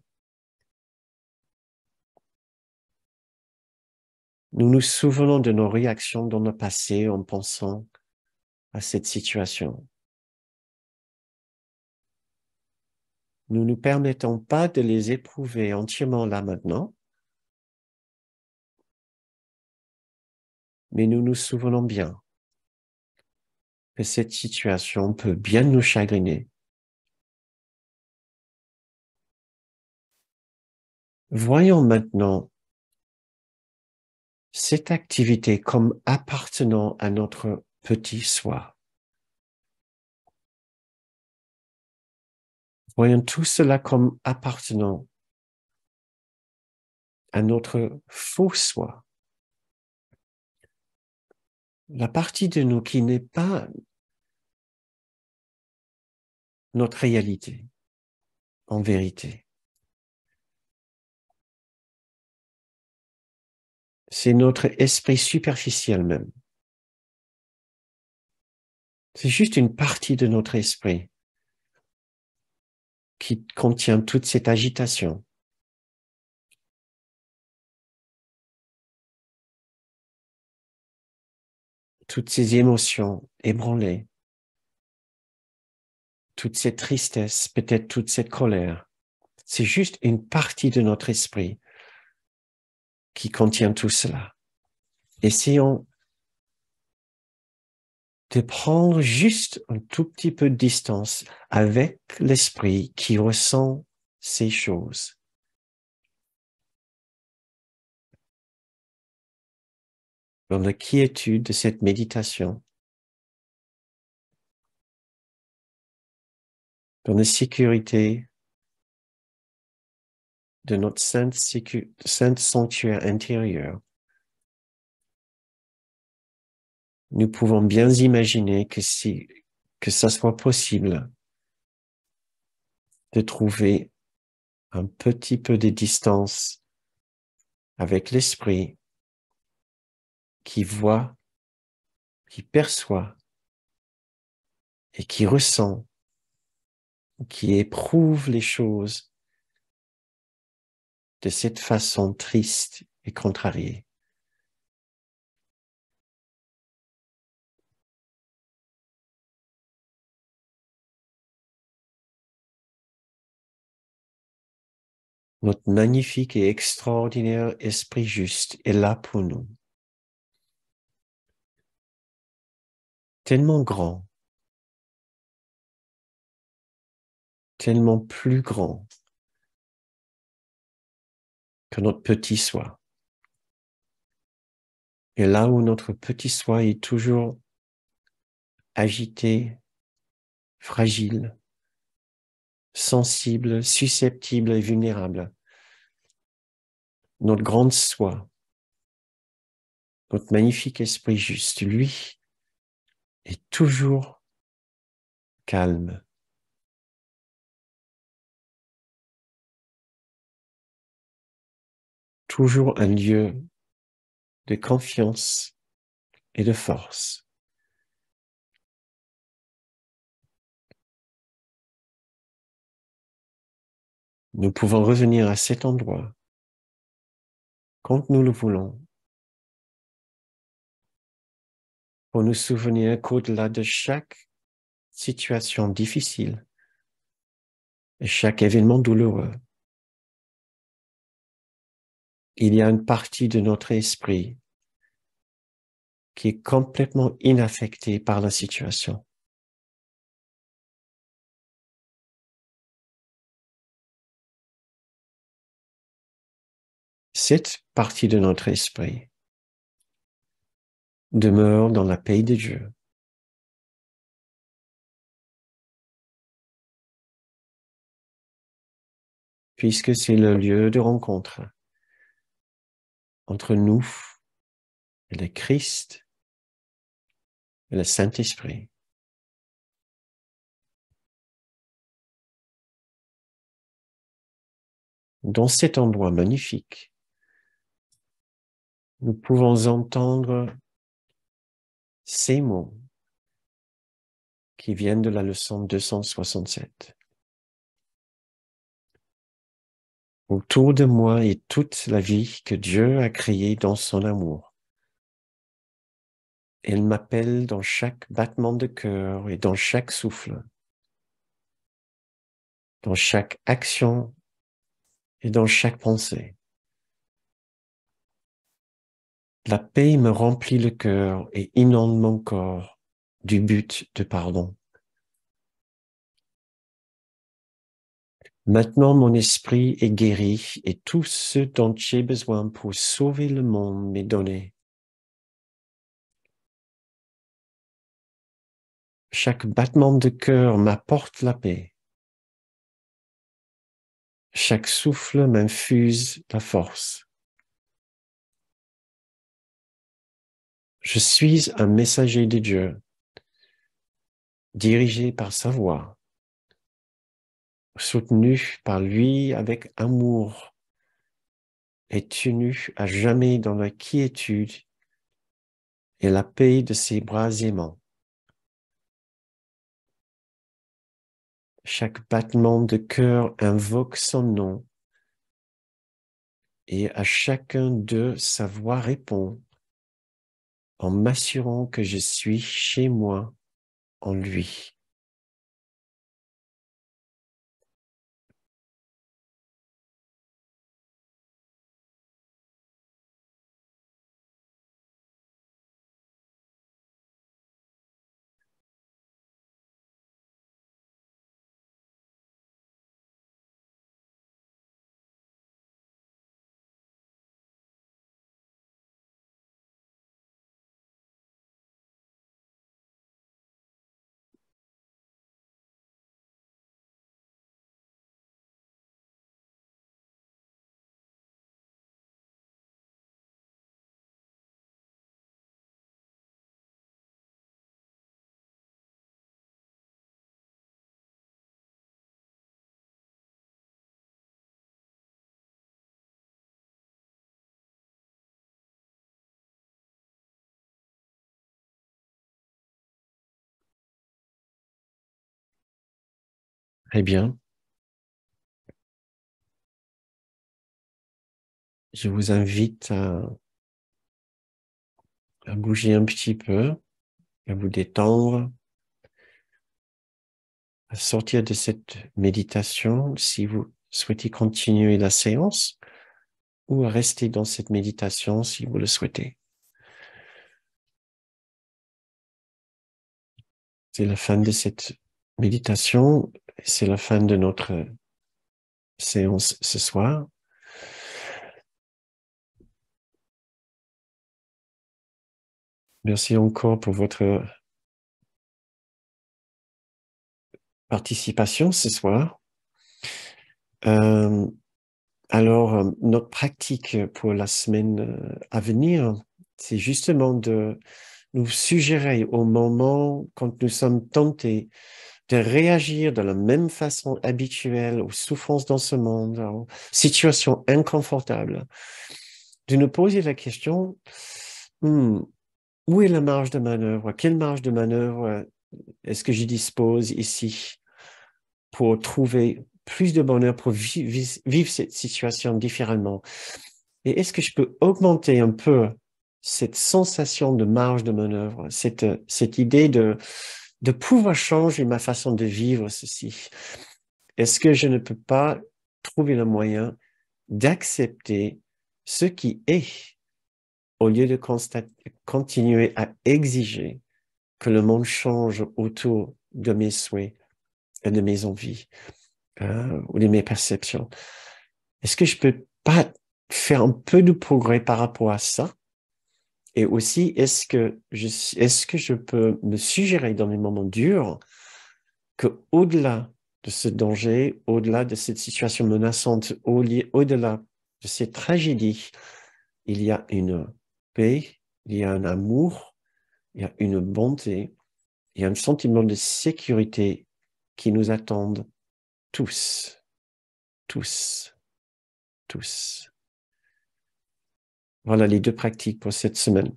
Nous nous souvenons de nos réactions dans le passé en pensant à cette situation. Nous ne nous permettons pas de les éprouver entièrement là maintenant, mais nous nous souvenons bien que cette situation peut bien nous chagriner. Voyons maintenant cette activité comme appartenant à notre petit soi. Voyons tout cela comme appartenant à notre faux soi. La partie de nous qui n'est pas notre réalité, en vérité. C'est notre esprit superficiel même. C'est juste une partie de notre esprit qui contient toute cette agitation. Toutes ces émotions ébranlées, toute cette tristesse, peut-être toute cette colère. C'est juste une partie de notre esprit qui contient tout cela. Essayons de prendre juste un tout petit peu de distance avec l'esprit qui ressent ces choses. Dans la quiétude de cette méditation, dans la sécurité de notre sainte sanctuaire intérieur, nous pouvons bien imaginer que ça soit possible de trouver un petit peu de distance avec l'esprit qui voit, qui perçoit et qui ressent, qui éprouve les choses de cette façon triste et contrariée. Notre magnifique et extraordinaire esprit juste est là pour nous. Tellement grand, tellement plus grand que notre petit soi. Et là où notre petit soi est toujours agité, fragile, sensible, susceptible et vulnérable, notre grande soi, notre magnifique esprit juste, lui, est toujours calme, toujours un lieu de confiance et de force. Nous pouvons revenir à cet endroit quand nous le voulons, pour nous souvenir qu'au-delà de chaque situation difficile et chaque événement douloureux, il y a une partie de notre esprit qui est complètement inaffectée par la situation. Cette partie de notre esprit demeure dans la paix de Dieu. Puisque c'est le lieu de rencontre entre nous et le Christ et le Saint-Esprit. Dans cet endroit magnifique, nous pouvons entendre ces mots qui viennent de la leçon 267. Autour de moi est toute la vie que Dieu a créée dans son amour. Elle m'appelle dans chaque battement de cœur et dans chaque souffle, dans chaque action et dans chaque pensée. La paix me remplit le cœur et inonde mon corps du but de pardon. Maintenant, mon esprit est guéri et tout ce dont j'ai besoin pour sauver le monde m'est donné. Chaque battement de cœur m'apporte la paix. Chaque souffle m'infuse la force. Je suis un messager de Dieu, dirigé par sa voix, soutenu par lui avec amour et tenu à jamais dans la quiétude et la paix de ses bras aimants. Chaque battement de cœur invoque son nom et à chacun d'eux sa voix répond en m'assurant que je suis chez moi en lui. Eh bien, je vous invite à bouger un petit peu, à vous détendre, à sortir de cette méditation si vous souhaitez continuer la séance ou à rester dans cette méditation si vous le souhaitez. C'est la fin de cette méditation, c'est la fin de notre séance ce soir. Merci encore pour votre participation ce soir. Alors, notre pratique pour la semaine à venir, c'est justement de nous suggérer au moment quand nous sommes tentés de réagir de la même façon habituelle aux souffrances dans ce monde, aux situations inconfortables, de nous poser la question, où est la marge de manœuvre? Quelle marge de manœuvre est-ce que je dispose ici pour trouver plus de bonheur, pour vivre cette situation différemment? Et est-ce que je peux augmenter un peu cette sensation de marge de manœuvre, cette idée de pouvoir changer ma façon de vivre ceci? Est-ce que je ne peux pas trouver le moyen d'accepter ce qui est au lieu de continuer à exiger que le monde change autour de mes souhaits et de mes envies ou de mes perceptions? Est-ce que je peux pas faire un peu de progrès par rapport à ça? Et aussi, est-ce que je peux me suggérer dans les moments durs que au-delà de ce danger, au-delà de cette situation menaçante, au-delà de cette tragédie, il y a une paix, il y a un amour, il y a une bonté, il y a un sentiment de sécurité qui nous attendent tous, tous, tous. Voilà les deux pratiques pour cette semaine.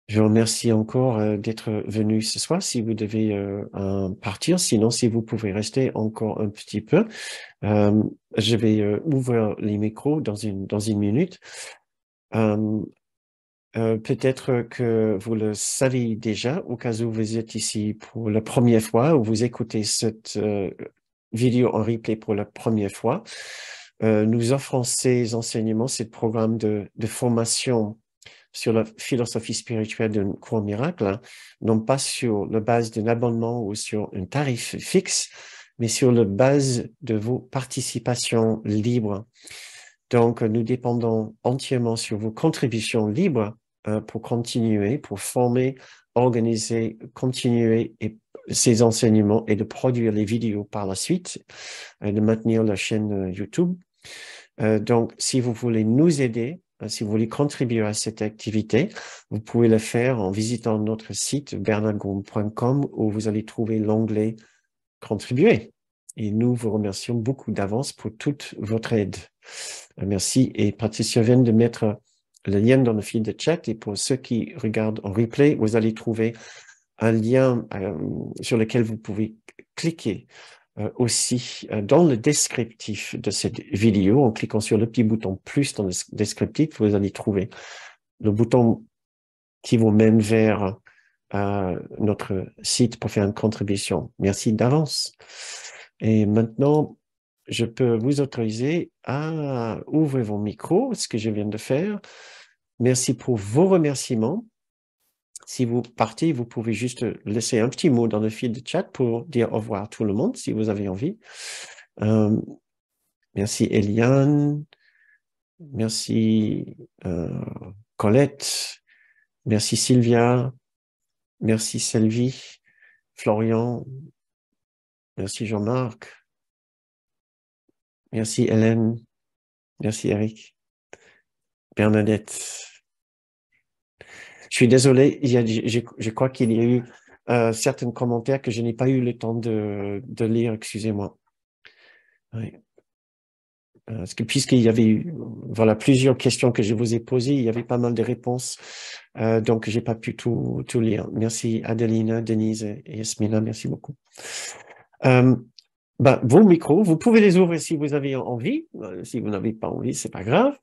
Je vous remercie encore d'être venu ce soir. Si vous devez partir, sinon si vous pouvez rester encore un petit peu, je vais ouvrir les micros dans une minute. Peut-être que vous le savez déjà, au cas où vous êtes ici pour la première fois ou vous écoutez cette vidéo en replay pour la première fois. Nous offrons ces enseignements, ces programmes de formation sur la philosophie spirituelle d'un cours miracle, non pas sur la base d'un abonnement ou sur un tarif fixe, mais sur la base de vos participations libres. Donc, nous dépendons entièrement sur vos contributions libres pour continuer, pour former, organiser, continuer ces enseignements et de produire les vidéos par la suite, de maintenir la chaîne YouTube. Donc, si vous voulez nous aider, si vous voulez contribuer à cette activité, vous pouvez le faire en visitant notre site bernardgoum.com où vous allez trouver l'onglet « Contribuer ». Et nous vous remercions beaucoup d'avance pour toute votre aide. Merci. Et Patricia vient de mettre le lien dans le fil de chat. Et pour ceux qui regardent en replay, vous allez trouver un lien sur lequel vous pouvez cliquer aussi dans le descriptif de cette vidéo. En cliquant sur le petit bouton plus dans le descriptif, vous allez trouver le bouton qui vous mène vers notre site pour faire une contribution. Merci d'avance. Et maintenant, je peux vous autoriser à ouvrir vos micros, ce que je viens de faire. Merci pour vos remerciements. Si vous partez, vous pouvez juste laisser un petit mot dans le fil de chat pour dire au revoir à tout le monde, si vous avez envie. Merci Eliane. Merci Colette. Merci Sylvia. Merci Sylvie. Florian. Merci Jean-Marc. Merci Hélène. Merci Eric. Bernadette. Je suis désolé, je crois qu'il y a eu certains commentaires que je n'ai pas eu le temps de lire, excusez-moi. Oui. Puisqu'il y avait eu voilà, plusieurs questions que je vous ai posées, il y avait pas mal de réponses, donc j'ai pas pu tout lire. Merci Adelina, Denise et Yasmina, merci beaucoup. Vos micros, vous pouvez les ouvrir si vous avez envie. Si vous n'avez pas envie, c'est pas grave.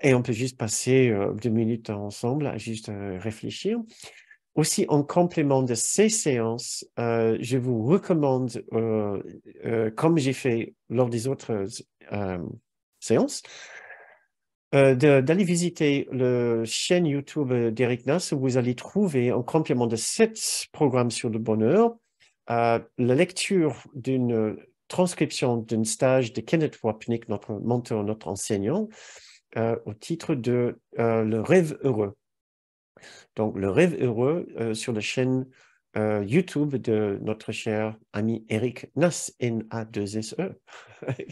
Et on peut juste passer 2 minutes ensemble à juste réfléchir. Aussi, en complément de ces séances, je vous recommande, comme j'ai fait lors des autres séances, d'aller visiter la chaîne YouTube d'Eric Nas, où vous allez trouver, en complément de 7 programmes sur le bonheur, la lecture d'une transcription d'un stage de Kenneth Wapnick, notre mentor, notre enseignant, au titre de Le rêve heureux. Donc, Le rêve heureux sur la chaîne YouTube de notre cher ami Eric Nas, N-A-2-S-E,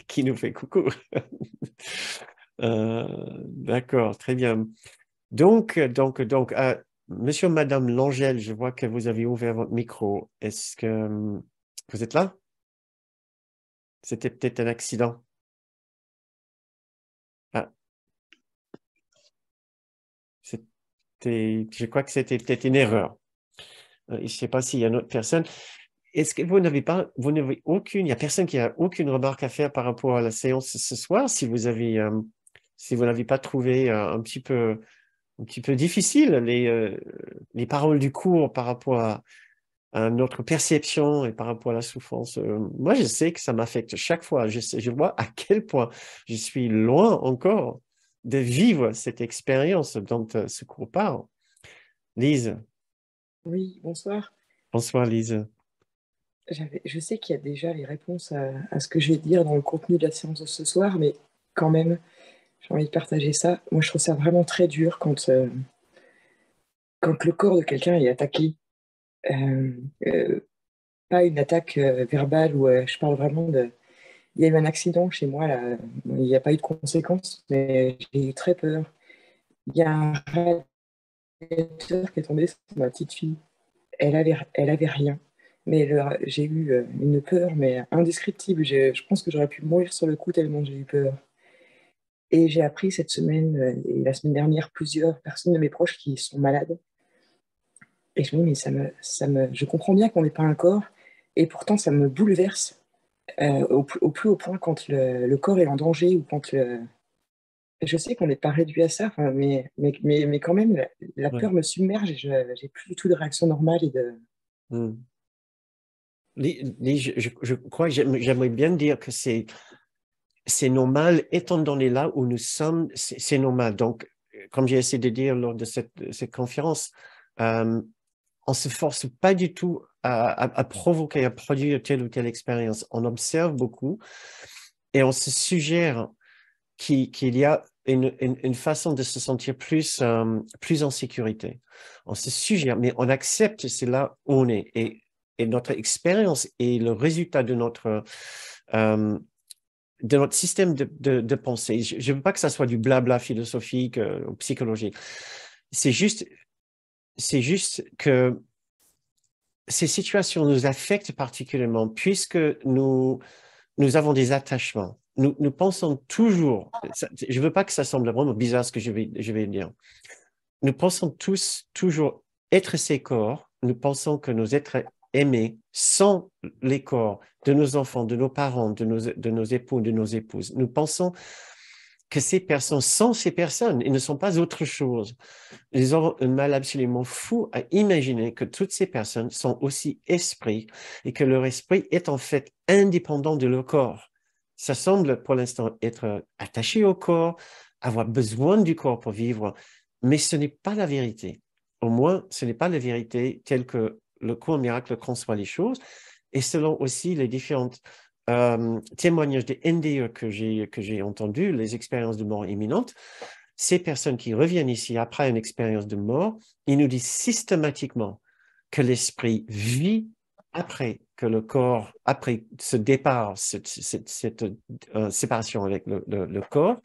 qui nous fait coucou. D'accord, très bien. Donc, monsieur, madame Langelle, je vois que vous avez ouvert votre micro. Est-ce que vous êtes là? C'était peut-être un accident. Ah, je crois que c'était peut-être une erreur. Je ne sais pas s'il y a une autre personne. Est-ce que vous n'avez aucune, il n'y a personne qui a aucune remarque à faire par rapport à la séance ce soir, si vous n'avez pas trouvé un petit peu difficile les paroles du cours par rapport à notre perception et par rapport à la souffrance. Moi, je sais que ça m'affecte chaque fois. Je vois à quel point je suis loin encore de vivre cette expérience dont ce cours parle. Lise. Oui, bonsoir. Bonsoir, Lise. Je sais qu'il y a déjà les réponses à ce que je vais dire dans le contenu de la séance de ce soir, mais quand même, j'ai envie de partager ça. Moi, je trouve ça vraiment très dur quand le corps de quelqu'un est attaqué. Pas une attaque verbale où je parle vraiment de... Il y a eu un accident chez moi, là. Il n'y a pas eu de conséquences, mais j'ai eu très peur. Il y a un radiateur qui est tombé sur ma petite fille. Elle avait rien. Mais j'ai eu une peur, mais indescriptible. Je pense que j'aurais pu mourir sur le coup tellement j'ai eu peur. Et j'ai appris cette semaine et la semaine dernière plusieurs personnes de mes proches qui sont malades. Et je me dis, mais je comprends bien qu'on n'est pas un corps, et pourtant ça me bouleverse au plus haut point quand le corps est en danger ou quand je sais qu'on n'est pas réduit à ça, enfin, mais quand même, la peur me submerge et je n'ai plus du tout de réaction normale et de... Je crois que j'aimerais bien dire que c'est normal, étant donné là où nous sommes, c'est normal. Donc, comme j'ai essayé de dire lors de cette conférence, on ne se force pas du tout à provoquer, à produire telle ou telle expérience. On observe beaucoup et on se suggère qu'il y a une façon de se sentir plus en sécurité. On se suggère, mais on accepte, c'est là où on est. Et notre expérience est le résultat de notre système de pensée. Je ne veux pas que ça soit du blabla philosophique ou psychologique. C'est juste que ces situations nous affectent particulièrement puisque nous avons des attachements. Nous pensons toujours, je ne veux pas que ça semble vraiment bizarre ce que je vais dire. Nous pensons tous toujours être ces corps, nous pensons que nous êtres aimés sans les corps de nos enfants, de nos parents, de nos époux, de nos épouses. Nous pensons que ces personnes sont ces personnes, ils ne sont pas autre chose. Ils ont un mal absolument fou à imaginer que toutes ces personnes sont aussi esprits et que leur esprit est en fait indépendant de leur corps. Ça semble pour l'instant être attaché au corps, avoir besoin du corps pour vivre, mais ce n'est pas la vérité. Au moins, ce n'est pas la vérité telle que le cours miracle conçoit les choses et selon aussi les différentes témoignages des NDE que j'ai entendus, les expériences de mort imminente. Ces personnes qui reviennent ici après une expérience de mort, ils nous disent systématiquement que l'esprit vit après que le corps, après ce départ, cette séparation avec le corps,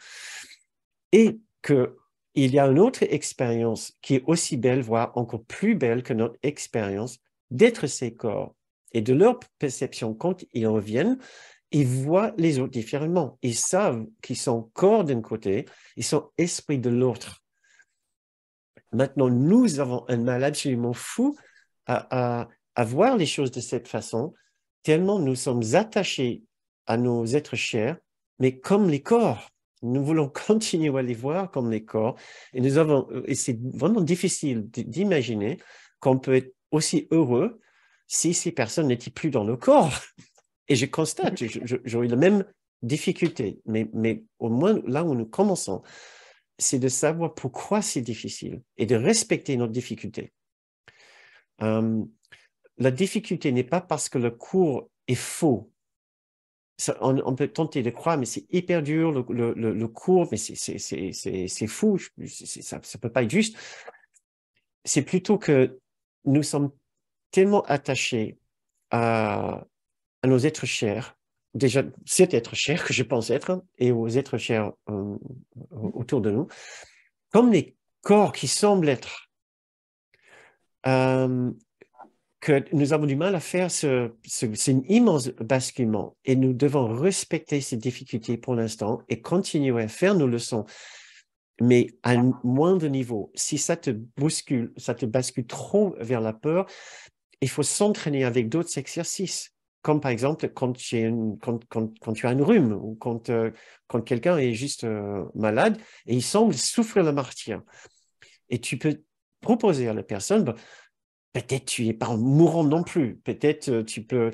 et qu'il y a une autre expérience qui est aussi belle, voire encore plus belle que notre expérience d'être ces corps. Et de leur perception, quand ils reviennent, ils voient les autres différemment. Ils savent qu'ils sont corps d'un côté, ils sont esprit de l'autre. Maintenant, nous avons un mal absolument fou à voir les choses de cette façon, tellement nous sommes attachés à nos êtres chers, mais comme les corps. Nous voulons continuer à les voir comme les corps. Et c'est vraiment difficile d'imaginer qu'on peut être aussi heureux si ces personnes n'étaient plus dans le corps. Et je constate, j'aurais la même difficulté, mais au moins là où nous commençons, c'est de savoir pourquoi c'est difficile et de respecter notre difficulté. La difficulté n'est pas parce que le cours est faux. On peut tenter de croire, mais c'est hyper dur, le cours, mais c'est fou, ça ne peut pas être juste. C'est plutôt que nous sommes tellement attachés à nos êtres chers, déjà cet être cher que je pense être, et aux êtres chers autour de nous, comme les corps qui semblent être, que nous avons du mal à faire c'est un immense basculement et nous devons respecter ces difficultés pour l'instant et continuer à faire nos leçons, mais à un moindre niveau. Si ça te bouscule, ça te bascule trop vers la peur, il faut s'entraîner avec d'autres exercices. Comme par exemple, quand tu as un rhume ou quand quelqu'un est juste malade et il semble souffrir le martyre. Et tu peux proposer à la personne, ben, peut-être tu n'es pas mourant non plus, peut-être tu peux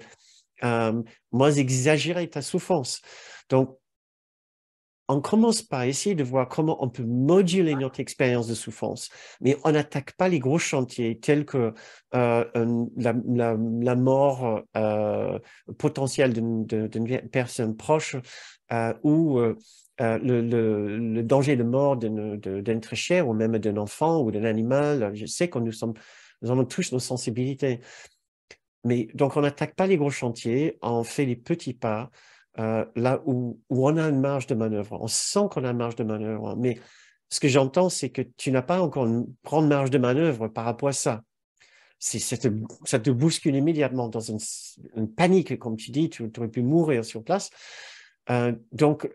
moins exagérer ta souffrance. Donc, on commence par essayer de voir comment on peut moduler notre expérience de souffrance, mais on n'attaque pas les gros chantiers tels que la mort potentielle d'une personne proche ou le danger de mort d'un très cher ou même d'un enfant ou d'un animal. Je sais que nous avons tous nos sensibilités, mais donc on n'attaque pas les gros chantiers, on fait les petits pas. Là où on a une marge de manœuvre. On sent qu'on a une marge de manœuvre, mais ce que j'entends, c'est que tu n'as pas encore une grande marge de manœuvre par rapport à ça. Ça te bouscule immédiatement dans une panique, comme tu dis, tu aurais pu mourir sur place. Donc,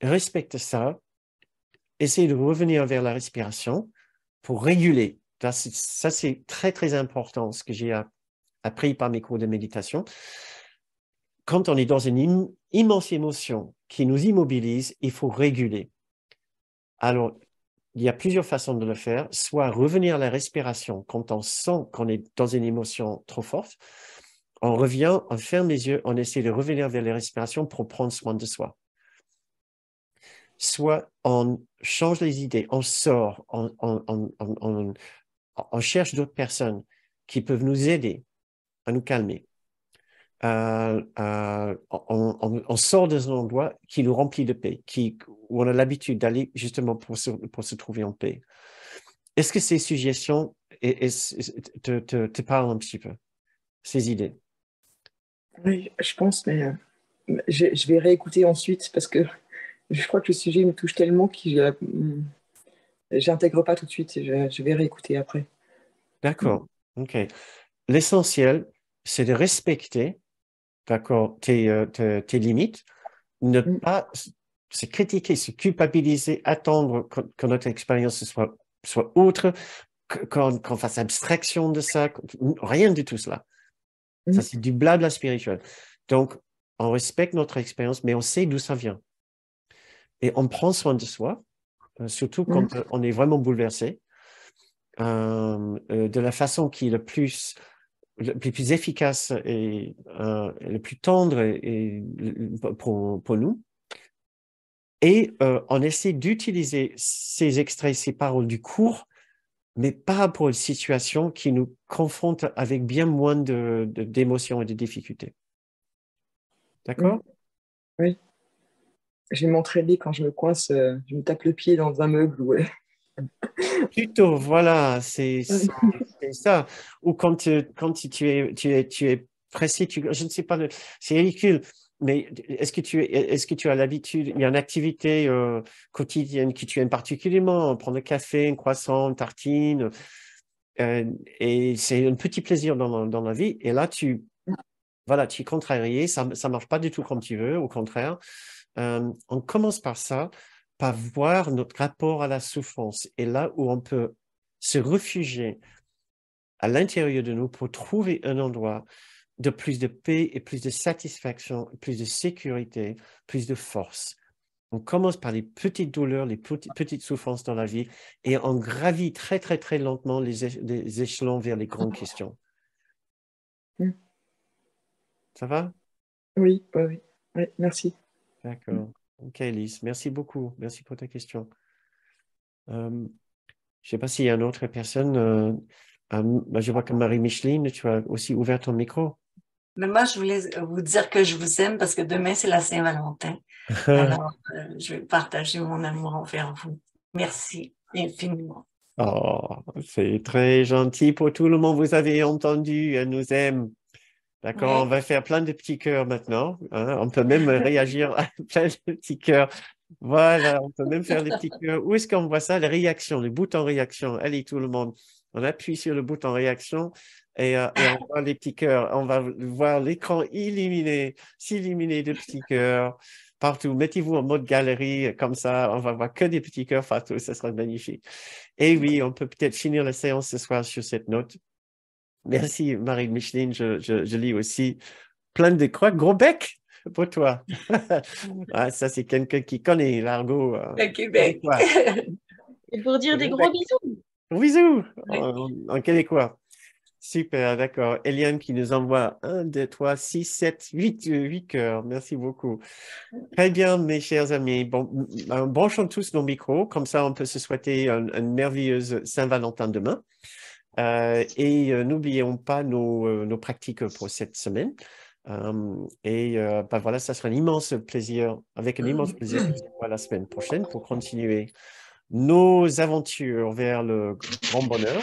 respecte ça, essaye de revenir vers la respiration pour réguler. Ça, c'est très, très important, ce que j'ai appris par mes cours de méditation. Quand on est dans une immense émotion qui nous immobilise, il faut réguler. Alors, il y a plusieurs façons de le faire. Soit revenir à la respiration quand on sent qu'on est dans une émotion trop forte. On revient, on ferme les yeux, on essaie de revenir vers la respiration pour prendre soin de soi. Soit on change les idées, on sort, on cherche d'autres personnes qui peuvent nous aider à nous calmer. On sort de un endroit qui nous remplit de paix, où on a l'habitude d'aller justement pour se trouver en paix. Est-ce que ces suggestions te parlent un petit peu, ces idées? Oui, je pense, mais je vais réécouter ensuite parce que je crois que le sujet me touche tellement que j'intègre pas tout de suite. Je vais réécouter après. D'accord, ok. L'essentiel, c'est de respecter, d'accord, tes limites, ne Mm, pas se critiquer, se culpabiliser, attendre que notre expérience soit autre, qu'on fasse abstraction de ça, rien de tout cela. Ça, mm, c'est du blabla spirituel. Donc, on respecte notre expérience, mais on sait d'où ça vient. Et on prend soin de soi, surtout mm, quand on est vraiment bouleversé, de la façon qui est le plus efficace et le plus tendre pour nous. Et on essaie d'utiliser ces extraits, ces paroles du cours, mais pas pour une situation qui nous confronte avec bien moins d'émotions et de difficultés. mm. D'accord? Oui, je vais m'entraîner quand je me coince, je me tape le pied dans un meuble. Ouais. Plutôt, voilà, c'est ça. Ou quand tu es pressé, je ne sais pas, c'est ridicule, mais est-ce que tu as l'habitude, il y a une activité quotidienne que tu aimes particulièrement, prendre un café, un croissant, une tartine, euh, et c'est un petit plaisir dans la vie, et là, voilà, tu es contrarié, ça marche pas du tout comme tu veux, au contraire. On commence par ça, par voir notre rapport à la souffrance. Et là où on peut se réfugier à l'intérieur de nous pour trouver un endroit de plus de paix et plus de satisfaction, plus de sécurité, plus de force. On commence par les petites douleurs, les petites souffrances dans la vie et on gravit très, très, très lentement les échelons vers les grandes questions. Mm. Ça va? Oui, oui, oui. Ouais, merci. D'accord. Ok, Lise. Merci beaucoup. Merci pour ta question. Euh, Je ne sais pas s'il y a une autre personne. Je vois que Marie-Micheline, tu as aussi ouvert ton micro. Mais moi, je voulais vous dire que je vous aime parce que demain, c'est la Saint-Valentin. Alors, je vais partager mon amour envers vous. Merci infiniment. Oh, c'est très gentil pour tout le monde. Vous avez entendu, elle nous aime. D'accord, on Oui. va faire plein de petits cœurs maintenant, hein. On peut même réagir à plein de petits cœurs. Voilà, on peut même faire les petits cœurs. Où est-ce qu'on voit ça? Les réactions, le bouton réaction. Allez, tout le monde. On appuie sur le bouton réaction et on voit les petits cœurs. On va voir l'écran s'illuminer de petits cœurs partout. Mettez-vous en mode galerie, comme ça, on va voir que des petits cœurs partout. Ça sera magnifique. Et oui, on peut peut-être finir la séance ce soir sur cette note. Merci, Marie-Micheline. Je lis aussi plein de croix. Gros bec pour toi. Ah, ça, c'est quelqu'un qui connaît l'argot Le Québec. québécois. Et pour dire des Gros gros bec. bisous. Bisous Oui. en québécois. Super, d'accord. Eliane qui nous envoie 1, 2, 3, 6, 7, 8 cœurs. Merci beaucoup. Très bien, mes chers amis. Bon, branchons tous nos micros. Comme ça, on peut se souhaiter une merveilleuse Saint-Valentin demain. N'oublions pas nos pratiques pour cette semaine. Voilà, ça sera un immense plaisir, avec un immense plaisir de vous voir la semaine prochaine pour continuer nos aventures vers le grand bonheur.